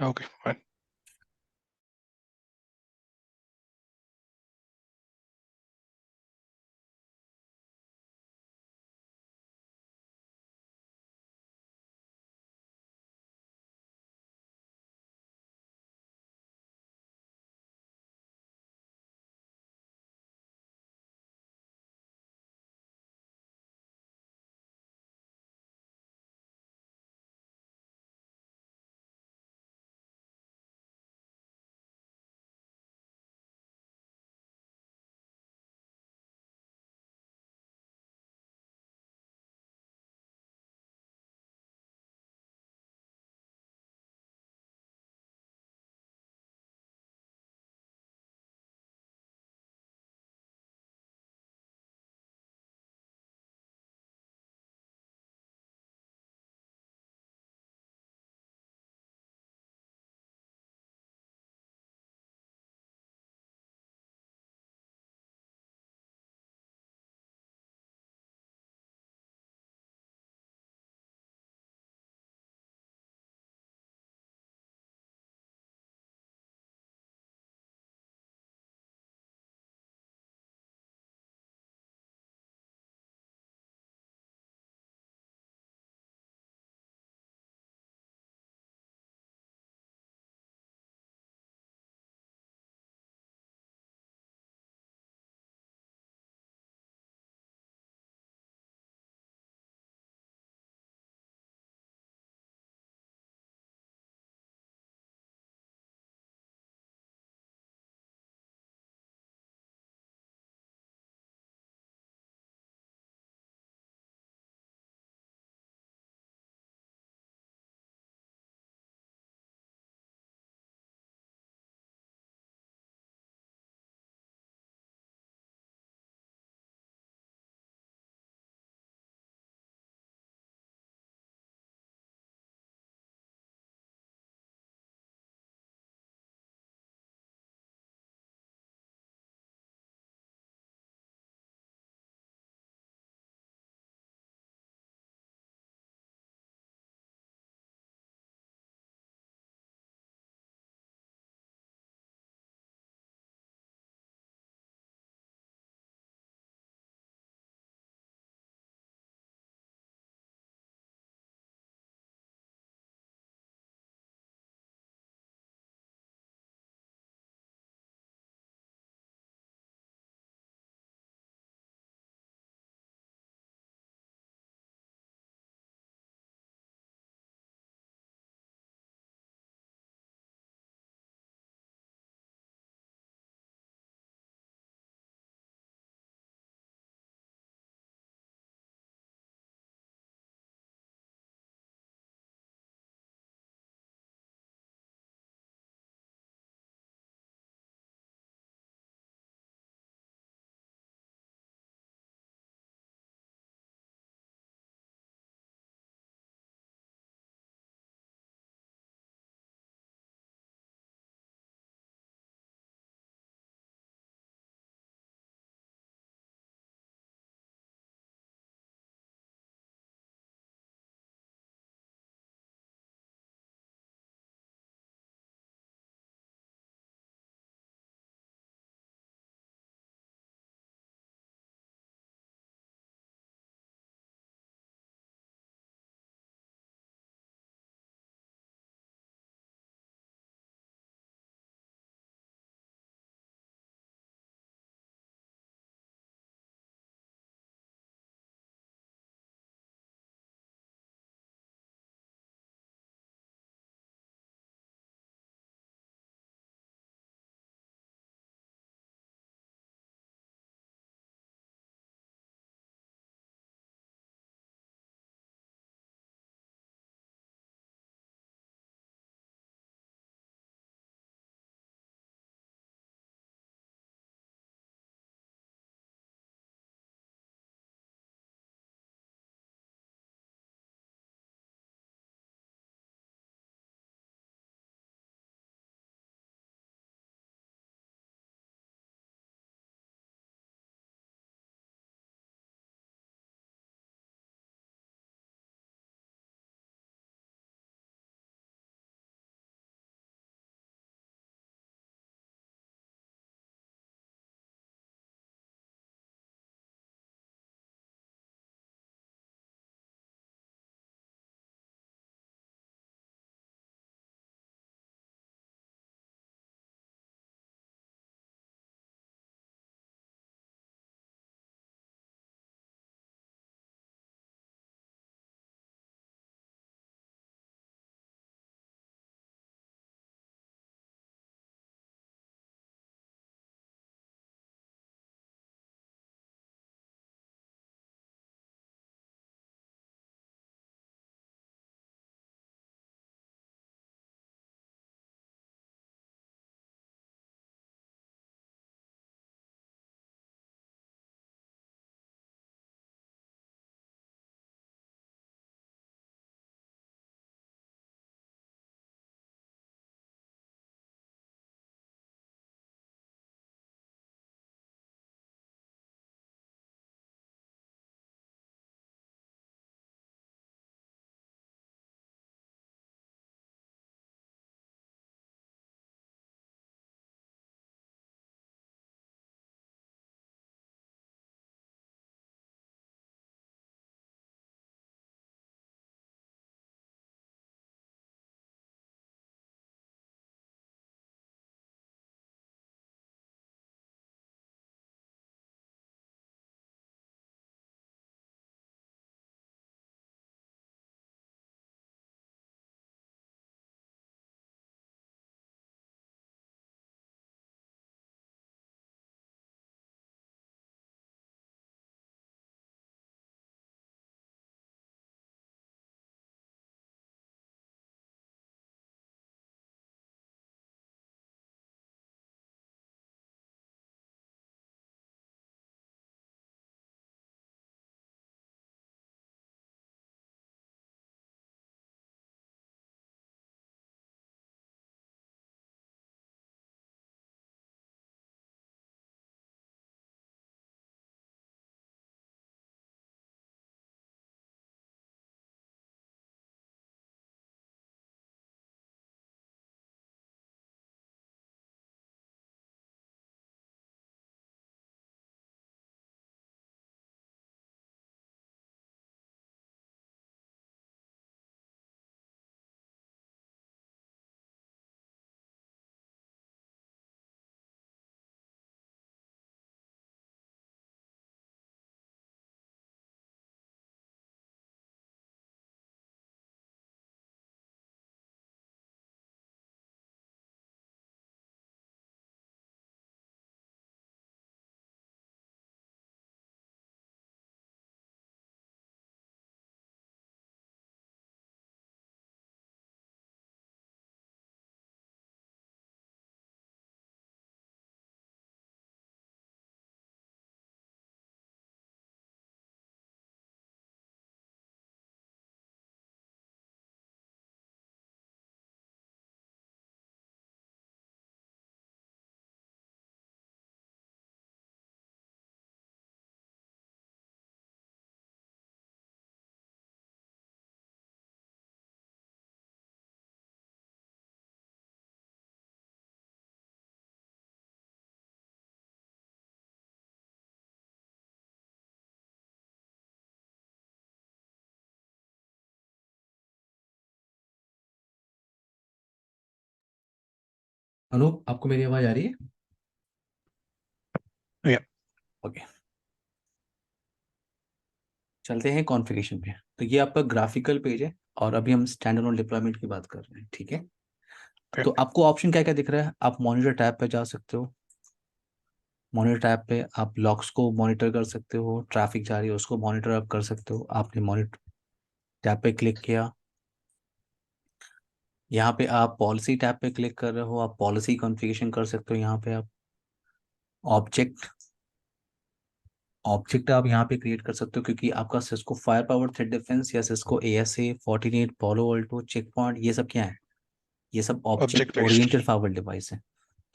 Okay. Fine.
अनूप, आपको मेरी आवाज आ रही है?
Yeah.
ओके, चलते हैं कॉन्फ़िगरेशन पे। तो ये आपका ग्राफिकल पेज है और अभी हम स्टैंड अलोन डिप्लॉयमेंट की बात कर रहे हैं, ठीक है?
Okay.
तो आपको ऑप्शन क्या क्या दिख रहा है? आप मॉनिटर टैब पे जा सकते हो। मॉनिटर टैब पे आप लॉक्स को मॉनिटर कर सकते हो, ट्रैफिक जा रही है उसको मॉनिटर आप कर सकते हो। आपने मॉनिटर टैब पे क्लिक किया, यहाँ पे आप पॉलिसी टैब पे क्लिक कर रहे हो, आप पॉलिसी कॉन्फ़िगरेशन कर सकते हो। यहाँ पे आप ऑब्जेक्ट ऑब्जेक्ट आप यहाँ पे क्रिएट कर सकते हो, क्योंकि आपका Cisco fire power threat defence या Cisco ASA Fortinet Palo Alto check point, ये सब क्या है? ये सब object
Object based.
Oriented fire device है।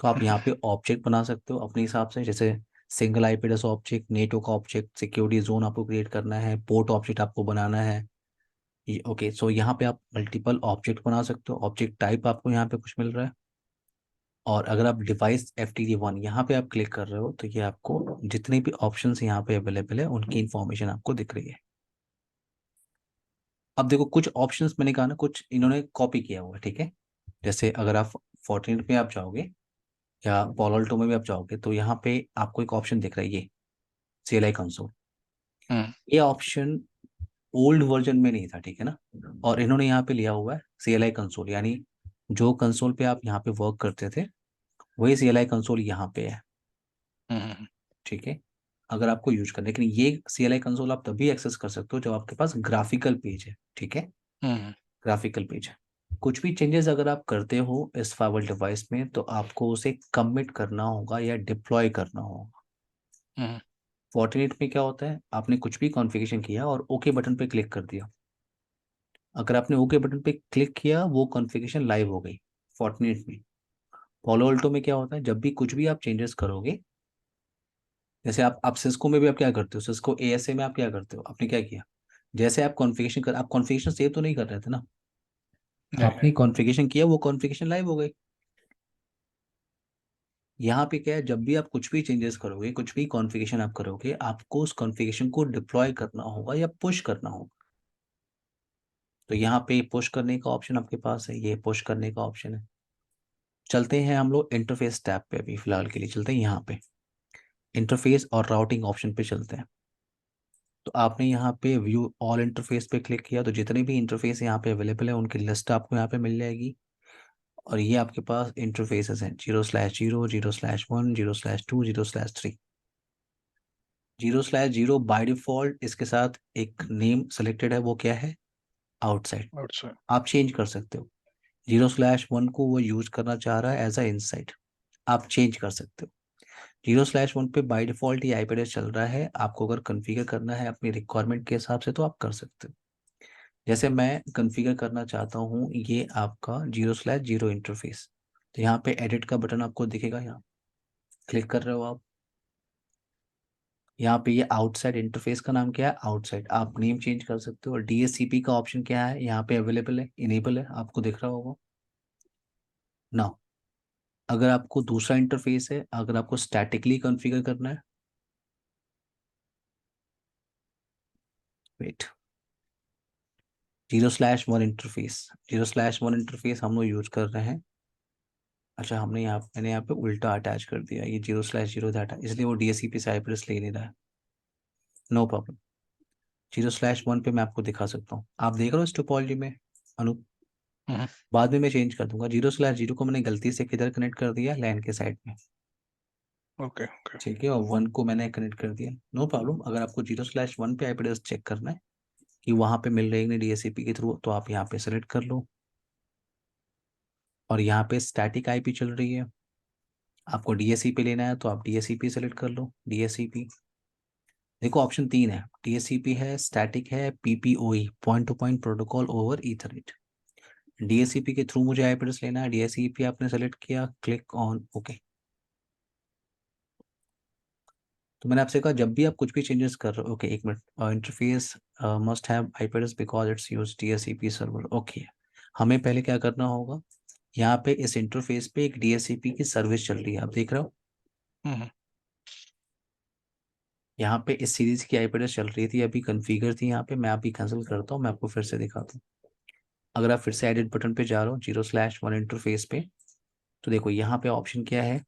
तो आप यहाँ पे ऑब्जेक्ट बना सकते हो अपने हिसाब से, जैसे single IP address object, NATO का ऑब्जेक्ट, सिक्योरिटी जोन आपको क्रिएट करना है, पोर्ट ऑब्जेक्ट आपको बनाना है। ये ओके, सो यहाँ पे आप मल्टीपल ऑब्जेक्ट बना सकते हो। ऑब्जेक्ट टाइप आपको यहाँ पे कुछ मिल रहा है। और अगर आप डिवाइस FTD1 यहाँ पे आप क्लिक कर रहे हो तो ये आपको जितने भी ऑप्शंस यहाँ पे अवेलेबल है उनकी इंफॉर्मेशन आपको दिख रही है। अब देखो, कुछ ऑप्शंस मैंने कहा ना, कुछ इन्होंने कॉपी किया हुआ है, ठीक है? जैसे अगर आप फोर्टिनेट में आप जाओगे या पोलोल्टो में भी आप जाओगे तो यहाँ पे आपको एक ऑप्शन दिख रहा है, ये CLI कंसोल।
Hmm.
ये ऑप्शन ओल्ड वर्जन में नहीं था, ठीक है ना? और इन्होंने यहाँ पे लिया हुआ है CLI कंसोल, यानी जो कंसोल पे आप यहाँ पे वर्क करते थे वही CLI कंसोल यहाँ पे है,
Hmm.
ठीक है? अगर आपको यूज करना है, लेकिन ये CLI कंसोल आप तभी एक्सेस कर सकते हो जब आपके पास ग्राफिकल पेज है, ठीक है?
Hmm.
ग्राफिकल पेज है। कुछ भी चेंजेस अगर आप करते हो इस फाइवल डिवाइस में तो आपको उसे कमिट करना होगा या डिप्लॉय करना होगा।
Hmm.
फोर्टिनेट में क्या होता है, आपने कुछ भी कॉन्फ़िगरेशन किया और ओके बटन पे क्लिक कर दिया, अगर आपने ओके बटन पे क्लिक किया वो कॉन्फ़िगरेशन लाइव हो गई फोर्टिनेट में। पोलो अल्टो में क्या होता है, जब भी कुछ भी आप चेंजेस करोगे, जैसे आप सिस्को में भी आप क्या करते हो, सिस्को ASA में आप क्या करते हो, आपने क्या किया, जैसे आप कॉन्फ़िगरेशन कर, आप कॉन्फ़िगरेशन सेव तो नहीं कर रहे थे ना,
नहीं
आपने
नहीं.
कॉन्फ़िगरेशन किया, वो कॉन्फ़िगरेशन लाइव हो गई। यहाँ पे क्या है, जब भी आप कुछ भी चेंजेस करोगे, कुछ भी कॉन्फ़िगरेशन आप करोगे, आपको उस कॉन्फ़िगरेशन को डिप्लॉय करना होगा या पुश करना होगा। तो यहाँ पे पुश करने का ऑप्शन आपके पास है, ये पुश करने का ऑप्शन है। चलते हैं हम लोग इंटरफेस टैब पे, अभी फिलहाल के लिए चलते हैं यहाँ पे इंटरफेस और राउटिंग ऑप्शन पे चलते हैं। तो आपने यहाँ पे व्यू ऑल इंटरफेस पे क्लिक किया तो जितने भी इंटरफेस यहाँ पे अवेलेबल है उनकी लिस्ट आपको यहाँ पे मिल जाएगी। और ये आपके पास इंटरफेसेस हैं 0/0, 0/1, 0/2, 0/3। 0/0 बाय डिफॉल्ट इसके साथ एक नेम सेलेक्टेड है, वो क्या है, आउटसाइड।
Outside.
आप चेंज कर सकते हो। 0/1 को वो यूज करना चाह रहा है एज अ इनसाइड, आप चेंज कर सकते हो। 0/1 पे बाय डिफॉल्ट ये आईपी एड्रेस चल रहा है, आपको अगर कॉन्फ़िगर करना है अपनी रिक्वायरमेंट के हिसाब से तो आप कर सकते हो। जैसे मैं कॉन्फ़िगर करना चाहता हूँ ये आपका 0/0 इंटरफेस, तो यहाँ पे एडिट का बटन आपको दिखेगा, यहाँ क्लिक कर रहे हो आप। यहाँ पे ये आउटसाइड इंटरफेस का नाम क्या है, आउटसाइड, आप नेम चेंज कर सकते हो। और DHCP का ऑप्शन क्या है, यहाँ पे अवेलेबल है, इनेबल है, आपको दिख रहा होगा ना। अगर आपको दूसरा इंटरफेस है, अगर आपको स्टैटिकली कॉन्फ़िगर करना है, वेट, 0/1 इंटरफेस, 0/1 इंटरफेस हम लोग यूज कर रहे हैं। अच्छा, मैंने यहाँ पे उल्टा अटैच कर दिया, ये 0/0 डाटा, इसलिए वो DHCP से आईपी ले नहीं रहा है। नो प्रॉब्लम, 0/1 पे मैं आपको दिखा सकता हूँ, आप देख रहे हो इस टोपोलॉजी में अनु।
Hmm.
बाद में मैं चेंज कर दूंगा, 0/0 को मैंने गलती से किधर कनेक्ट कर दिया, लैन के साइड में,
Okay. Okay.
ठीक है? और 1 को मैंने कनेक्ट कर दिया, नो प्रॉब्लम। अगर आपको 0/1 पे आईपी एड्रेस चेक करना है कि वहां पे मिल रही है DHCP के थ्रू, तो आप यहाँ पे सेलेक्ट कर लो। और यहाँ पे स्टैटिक आईपी चल रही है, आपको DHCP लेना है तो आप DHCP सेलेक्ट कर लो, DHCP। देखो ऑप्शन 3 है, DHCP है, स्टैटिक है, PPOE point two point protocol over Ethernet. DHCP के थ्रू मुझे आईपी एड्रेस लेना है, DHCP आपने सेलेक्ट किया, क्लिक ऑन ओके। तो मैंने आपसे कहा जब भी आप कुछ भी चेंजेस कर रहे हो, ओके एक minute, interface must have IP address because it's use DHCP server, okay. हमें पहले क्या करना होगा, यहाँ पे इस इंटरफेस पे एक DHCP की सर्विस चल रही है, आप देख रहे हो
Hmm.
यहाँ पे इस सीरीज की आईपी एड्रेस चल रही थी, अभी कॉन्फ़िगर थी यहाँ पे, मैं अभी कैंसिल करता हूँ, मैं आपको फिर से दिखाता हूँ। अगर आप फिर से एडिट बटन पे जा रहे हो 0/1 इंटरफेस पे, तो देखो यहाँ पे ऑप्शन क्या है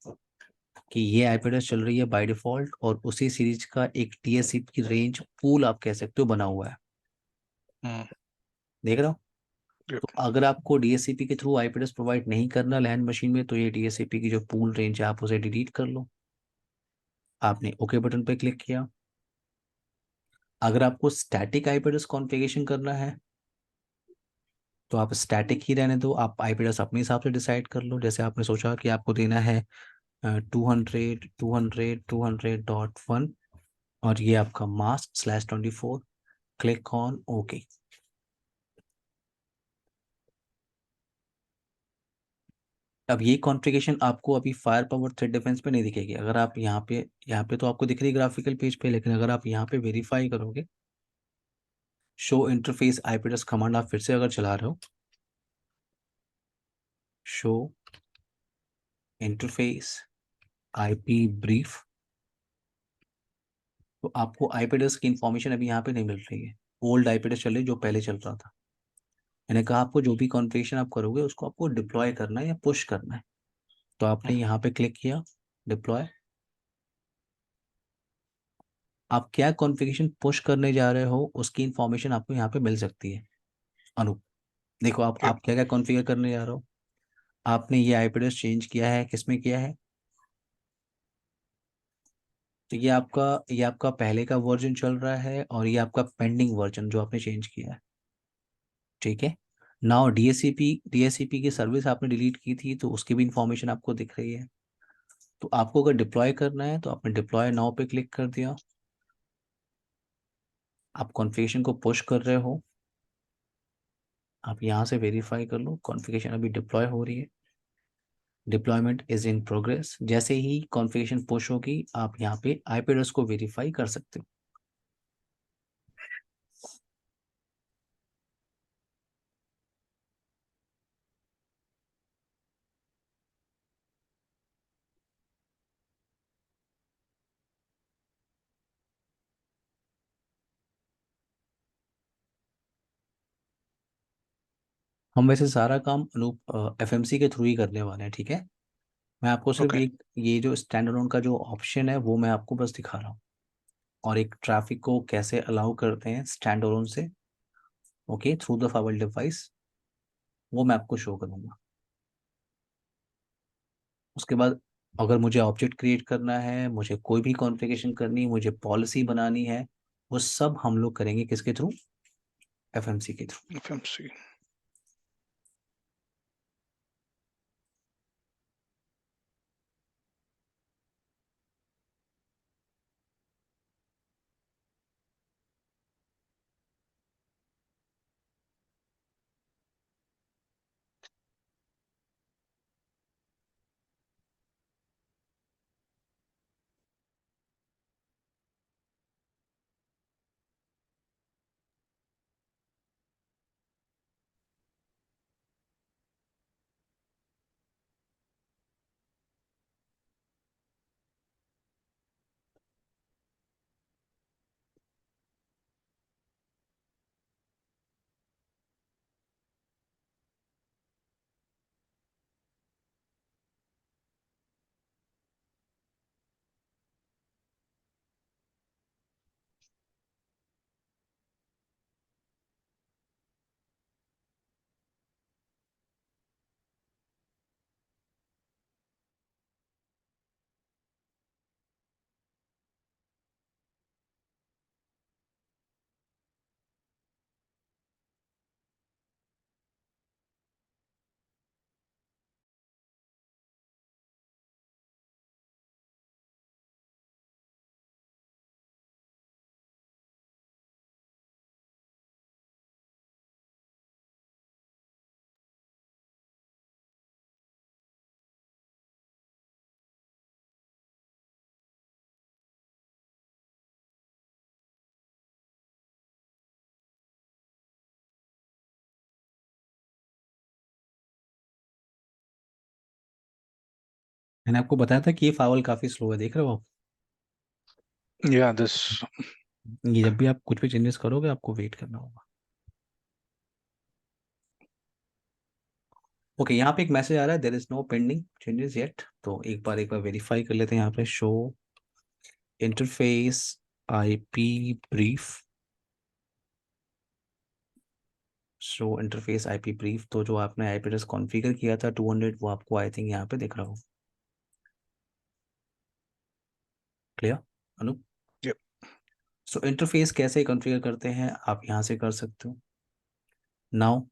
कि ये आईपी एड्रेस चल रही है बाय डिफॉल्ट, और उसी सीरीज का एक टीएससीपी की रेंज पूल आप कह सकते हो बना हुआ है।
Hmm.
देख रहे हो?
Yep.
तो अगर आपको डीएससीपी के थ्रू आईपी एड्रेस प्रोवाइड नहीं करना लैंड मशीन में, तो ये डीएससीपी की जो पूल रेंज है आप उसे डिलीट कर लो। आपने ओके बटन पे क्लिक किया। अगर आपको स्टैटिक आईपी एड्रेस कॉन्फ़िगरेशन करना है तो आप स्टैटिक ही रहने दो, आप आईपी एड्रेस अपने हिसाब से डिसाइड कर लो। जैसे आपने सोचा कि आपको देना है 200.200.1 और ये आपका mask/24, क्लिक ऑन ओके। अब ये कॉन्फ़िगरेशन आपको अभी फायर पावर थ्रेड डिफेंस पे नहीं दिखेगी। अगर आप यहाँ पे तो आपको दिख रही है ग्राफिकल पेज पे, लेकिन अगर आप यहाँ पे वेरीफाई करोगे, show interface IP address command आप फिर से अगर चला रहे हो, शो इंटरफेस आईपी ब्रीफ, तो आपको आईपी एड्रेस की इंफॉर्मेशन अभी यहाँ पे नहीं मिल रही है। ओल्ड आईपी एड्रेस चल रही है जो पहले चल रहा था। मैंने कहा आपको जो भी कॉन्फ़िगरेशन आप करोगे उसको आपको डिप्लॉय करना है या पुश करना है। तो आपने यहाँ पे क्लिक किया डिप्लॉय। आप क्या कॉन्फ़िगरेशन पुश करने जा रहे हो उसकी इंफॉर्मेशन आपको यहाँ पे मिल सकती है। अनु, देखो
Yep.
आप क्या क्या कॉन्फ़िगर करने जा रहे हो। आपने ये आईपी एड्रेस चेंज किया है, किसमें किया है? तो ये आपका पहले का वर्जन चल रहा है और ये आपका पेंडिंग वर्जन जो आपने चेंज किया है। ठीक है। नाउ डीएससीपी की सर्विस आपने डिलीट की थी तो उसकी भी इंफॉर्मेशन आपको दिख रही है। तो आपको अगर डिप्लॉय करना है तो आपने डिप्लॉय नाउ पे क्लिक कर दिया। आप कॉन्फ़िगरेशन को पुश कर रहे हो, आप यहाँ से वेरीफाई कर लो। कॉन्फ़िगरेशन अभी डिप्लॉय हो रही है, डिप्लॉयमेंट इज इन प्रोग्रेस। जैसे ही कॉन्फ़िगरेशन पुश होगी आप यहाँ पे आईपी एड्रेस को वेरीफाई कर सकते हो। हम वैसे सारा काम अनूप एफएमसी के थ्रू ही करने वाले हैं, ठीक है। मैं आपको सिर्फ
Okay.
एक ये जो स्टैंड अलोन का जो ऑप्शन है वो मैं आपको बस दिखा रहा हूँ, और एक ट्रैफिक को कैसे अलाउ करते हैं स्टैंड अलोन से, ओके, थ्रू द फावर डिवाइस, वो मैं आपको शो करूंगा। उसके बाद अगर मुझे ऑब्जेक्ट क्रिएट करना है, मुझे कोई भी कॉन्फ़िगरेशन करनी है, मुझे पॉलिसी बनानी है, वो सब हम लोग करेंगे किसके थ्रू? एफएमसी के थ्रू।
FMC.
मैंने आपको बताया था कि ये फावल काफी स्लो है, देख रहे हो आप?
Yeah, this.
ये जब भी आप कुछ भी चेंजेस करोगे आपको वेट करना होगा। ओके, यहाँ पे एक मैसेज आ रहा है, there is no pending changes yet. तो एक बार वेरीफाई कर लेते हैं यहाँ पे, show interface IP brief, show interface IP brief. तो जो आपने आईपी एड्रेस कॉन्फ़िगर किया था 200, वो आपको आई थिंक यहाँ पे दिख रहा हो। क्लियर अनु?
Yep.
सो इंटरफेस कैसे कॉन्फ़िगर करते हैं आप यहाँ से कर सकते हो। नाउ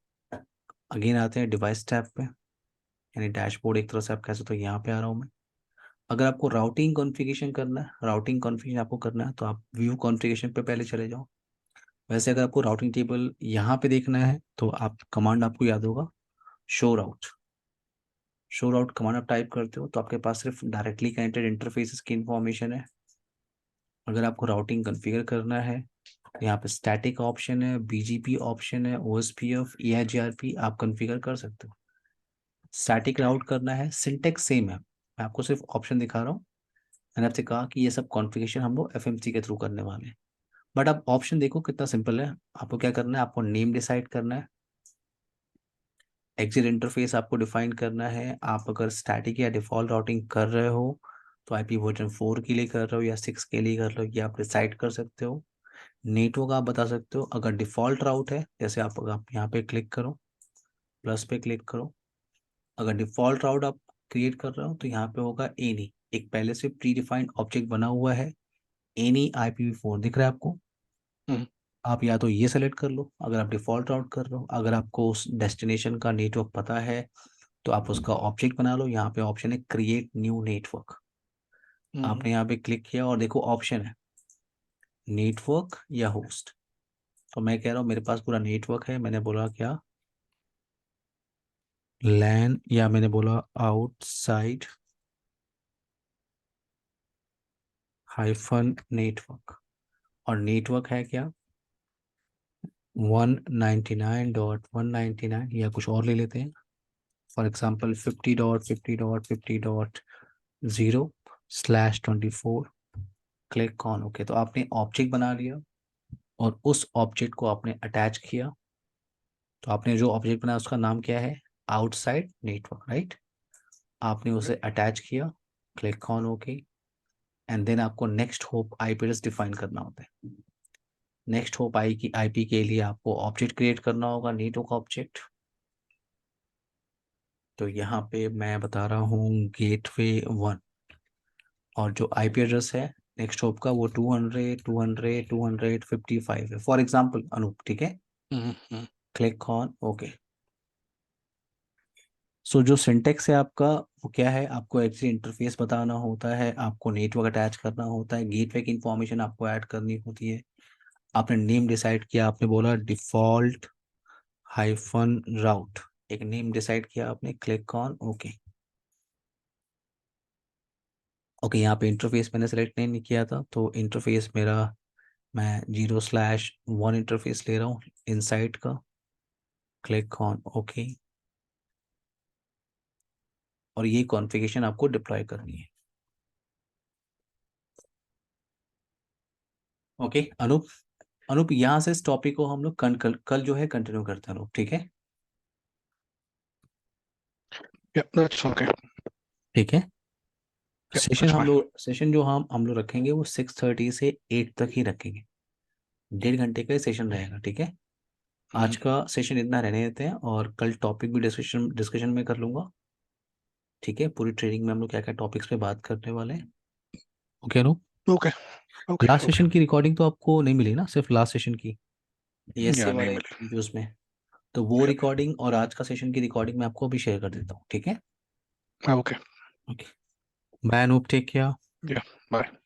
अगेन आते हैं डिवाइस टैब पे, यानी डैशबोर्ड एक तरह से आप कह सकते हो, यहाँ पे आ रहा हूँ मैं। अगर आपको राउटिंग कॉन्फ़िगरेशन करना है, राउटिंग कॉन्फ़िगरेशन आपको करना है, तो आप व्यू कॉन्फ़िगरेशन पे पहले चले जाओ। वैसे अगर आपको राउटिंग टेबल यहाँ पे देखना है तो आप कमांड आपको याद होगा, शो राउट। शो राउट कमांड आप टाइप करते हो तो आपके पास सिर्फ डायरेक्टली कनेक्टेड इंटरफेसेस की इंफॉर्मेशन है। अगर आपको राउटिंग कॉन्फ़िगर करना है, यहाँ पे स्टैटिक ऑप्शन है, बीजीपी ऑप्शन है, ओएसपीएफ, ईआईजीआरपी आप कॉन्फ़िगर कर सकते हो। स्टैटिक राउट करना है, सिंटेक्स सेम है, मैं आपको सिर्फ ऑप्शन दिखा रहा हूँ। मैंने आपसे कहा कि ये सब कॉन्फ़िगरेशन हम लोग एफएमसी के थ्रू करने वाले हैं। बट आप ऑप्शन देखो कितना सिंपल है। आपको क्या करना है, आपको नेम डिसाइड करना है, एग्जिट इंटरफेस आपको डिफाइन करना है। आप अगर स्टैटिक या डिफॉल्ट राउटिंग कर रहे हो तो आईपी वर्जन 4 के लिए कर रहे हो या 6 के लिए कर रहे हो, ये आप डिसाइड कर सकते हो। नेटवर्क आप बता सकते हो। अगर डिफॉल्ट राउट है, जैसे आप यहाँ पे क्लिक करो, प्लस पे क्लिक करो, अगर डिफॉल्ट राउट आप क्रिएट कर रहे हो तो यहाँ पे होगा एनी, एक पहले से प्री डिफाइंड ऑब्जेक्ट बना हुआ है, एनी IPv4 दिख रहा है आपको।
Mhm.
आप या तो ये सेलेक्ट कर लो अगर आप डिफॉल्ट राउट कर रहे हो। अगर आपको उस डेस्टिनेशन का नेटवर्क पता है तो आप उसका ऑब्जेक्ट बना लो। यहाँ पे ऑप्शन है क्रिएट न्यू नेटवर्क,
Mhm.
आपने यहाँ पे क्लिक किया और देखो ऑप्शन है नेटवर्क या होस्ट। तो मैं कह रहा हूँ मेरे पास पूरा नेटवर्क है, मैंने बोला क्या, लैन, या मैंने बोला आउटसाइड हाइफन नेटवर्क, और नेटवर्क है क्या 199.199, या कुछ और ले लेते हैं, for example 50.50.50.0/24। Click on okay. तो आपने ऑब्जेक्ट बना लिया और उस ऑब्जेक्ट को आपने अटैच किया। तो आपने जो ऑब्जेक्ट बनाया उसका नाम क्या है, आउटसाइड नेटवर्क, राइट। आपने उसे अटैच किया, click on okay, and then आपको next hop IP address define करना होता है। नेक्स्ट होप आईपी के लिए आपको ऑब्जेक्ट क्रिएट करना होगा, नेटवर्क ऑब्जेक्ट। तो यहाँ पे मैं बता रहा हूँ गेटवे 1, और जो आईपी एड्रेस है नेक्स्ट होप का वो 200.200.255 है, फॉर एग्जाम्पल अनूप, ठीक है।
Mhm.
Click on okay. So जो सिंटेक्स है आपका वो क्या है, आपको एक्चुअली इंटरफेस बताना होता है, आपको नेटवर्क अटैच करना होता है, गेटवे की इंफॉर्मेशन आपको ऐड करनी होती है। आपने नेम डिसाइड किया, आपने बोला डिफॉल्ट हाइफन राउट, एक नेम डिसाइड किया आपने, क्लिक ऑन ओके। ओके, यहाँ पे इंटरफेस मैंने सेलेक्ट नहीं किया था तो इंटरफेस मेरा, मैं 0/1 इंटरफेस ले रहा हूँ इनसाइड का, क्लिक ऑन ओके। और ये कॉन्फ़िगरेशन आपको डिप्लॉय करनी है। ओके अनूप, अनूप यहाँ से इस टॉपिक को हम लोग कल जो है कंटिन्यू करते हैं अनूप, ठीक है।
Yep, that's okay.
ठीक है।
Yep, that's fine.
सेशन जो हम लोग रखेंगे वो 6:30 से 8 तक ही रखेंगे, 1.5 घंटे का सेशन रहेगा, ठीक है। आज
Mhm.
का सेशन इतना रहने देते हैं और कल टॉपिक भी डिस्कशन डिस्कशन में कर लूंगा, ठीक है। पूरी ट्रेनिंग में हम लोग क्या क्या टॉपिक्स पे बात करने वाले हैं। Okay Anoop,
Okay, okay,
last
okay.
Session की रिकॉर्डिंग तो आपको नहीं मिली ना, सिर्फ लास्ट सेशन की
Yeah,
ESA
नहीं
वाले
मिले.
वीडियोस में। तो वो
Yep.
रिकॉर्डिंग और आज का सेशन की रिकॉर्डिंग मैं आपको अभी शेयर कर देता हूँ, ठीक है।
Okay.
Okay, bye Anoop, take care.
Yeah, bye.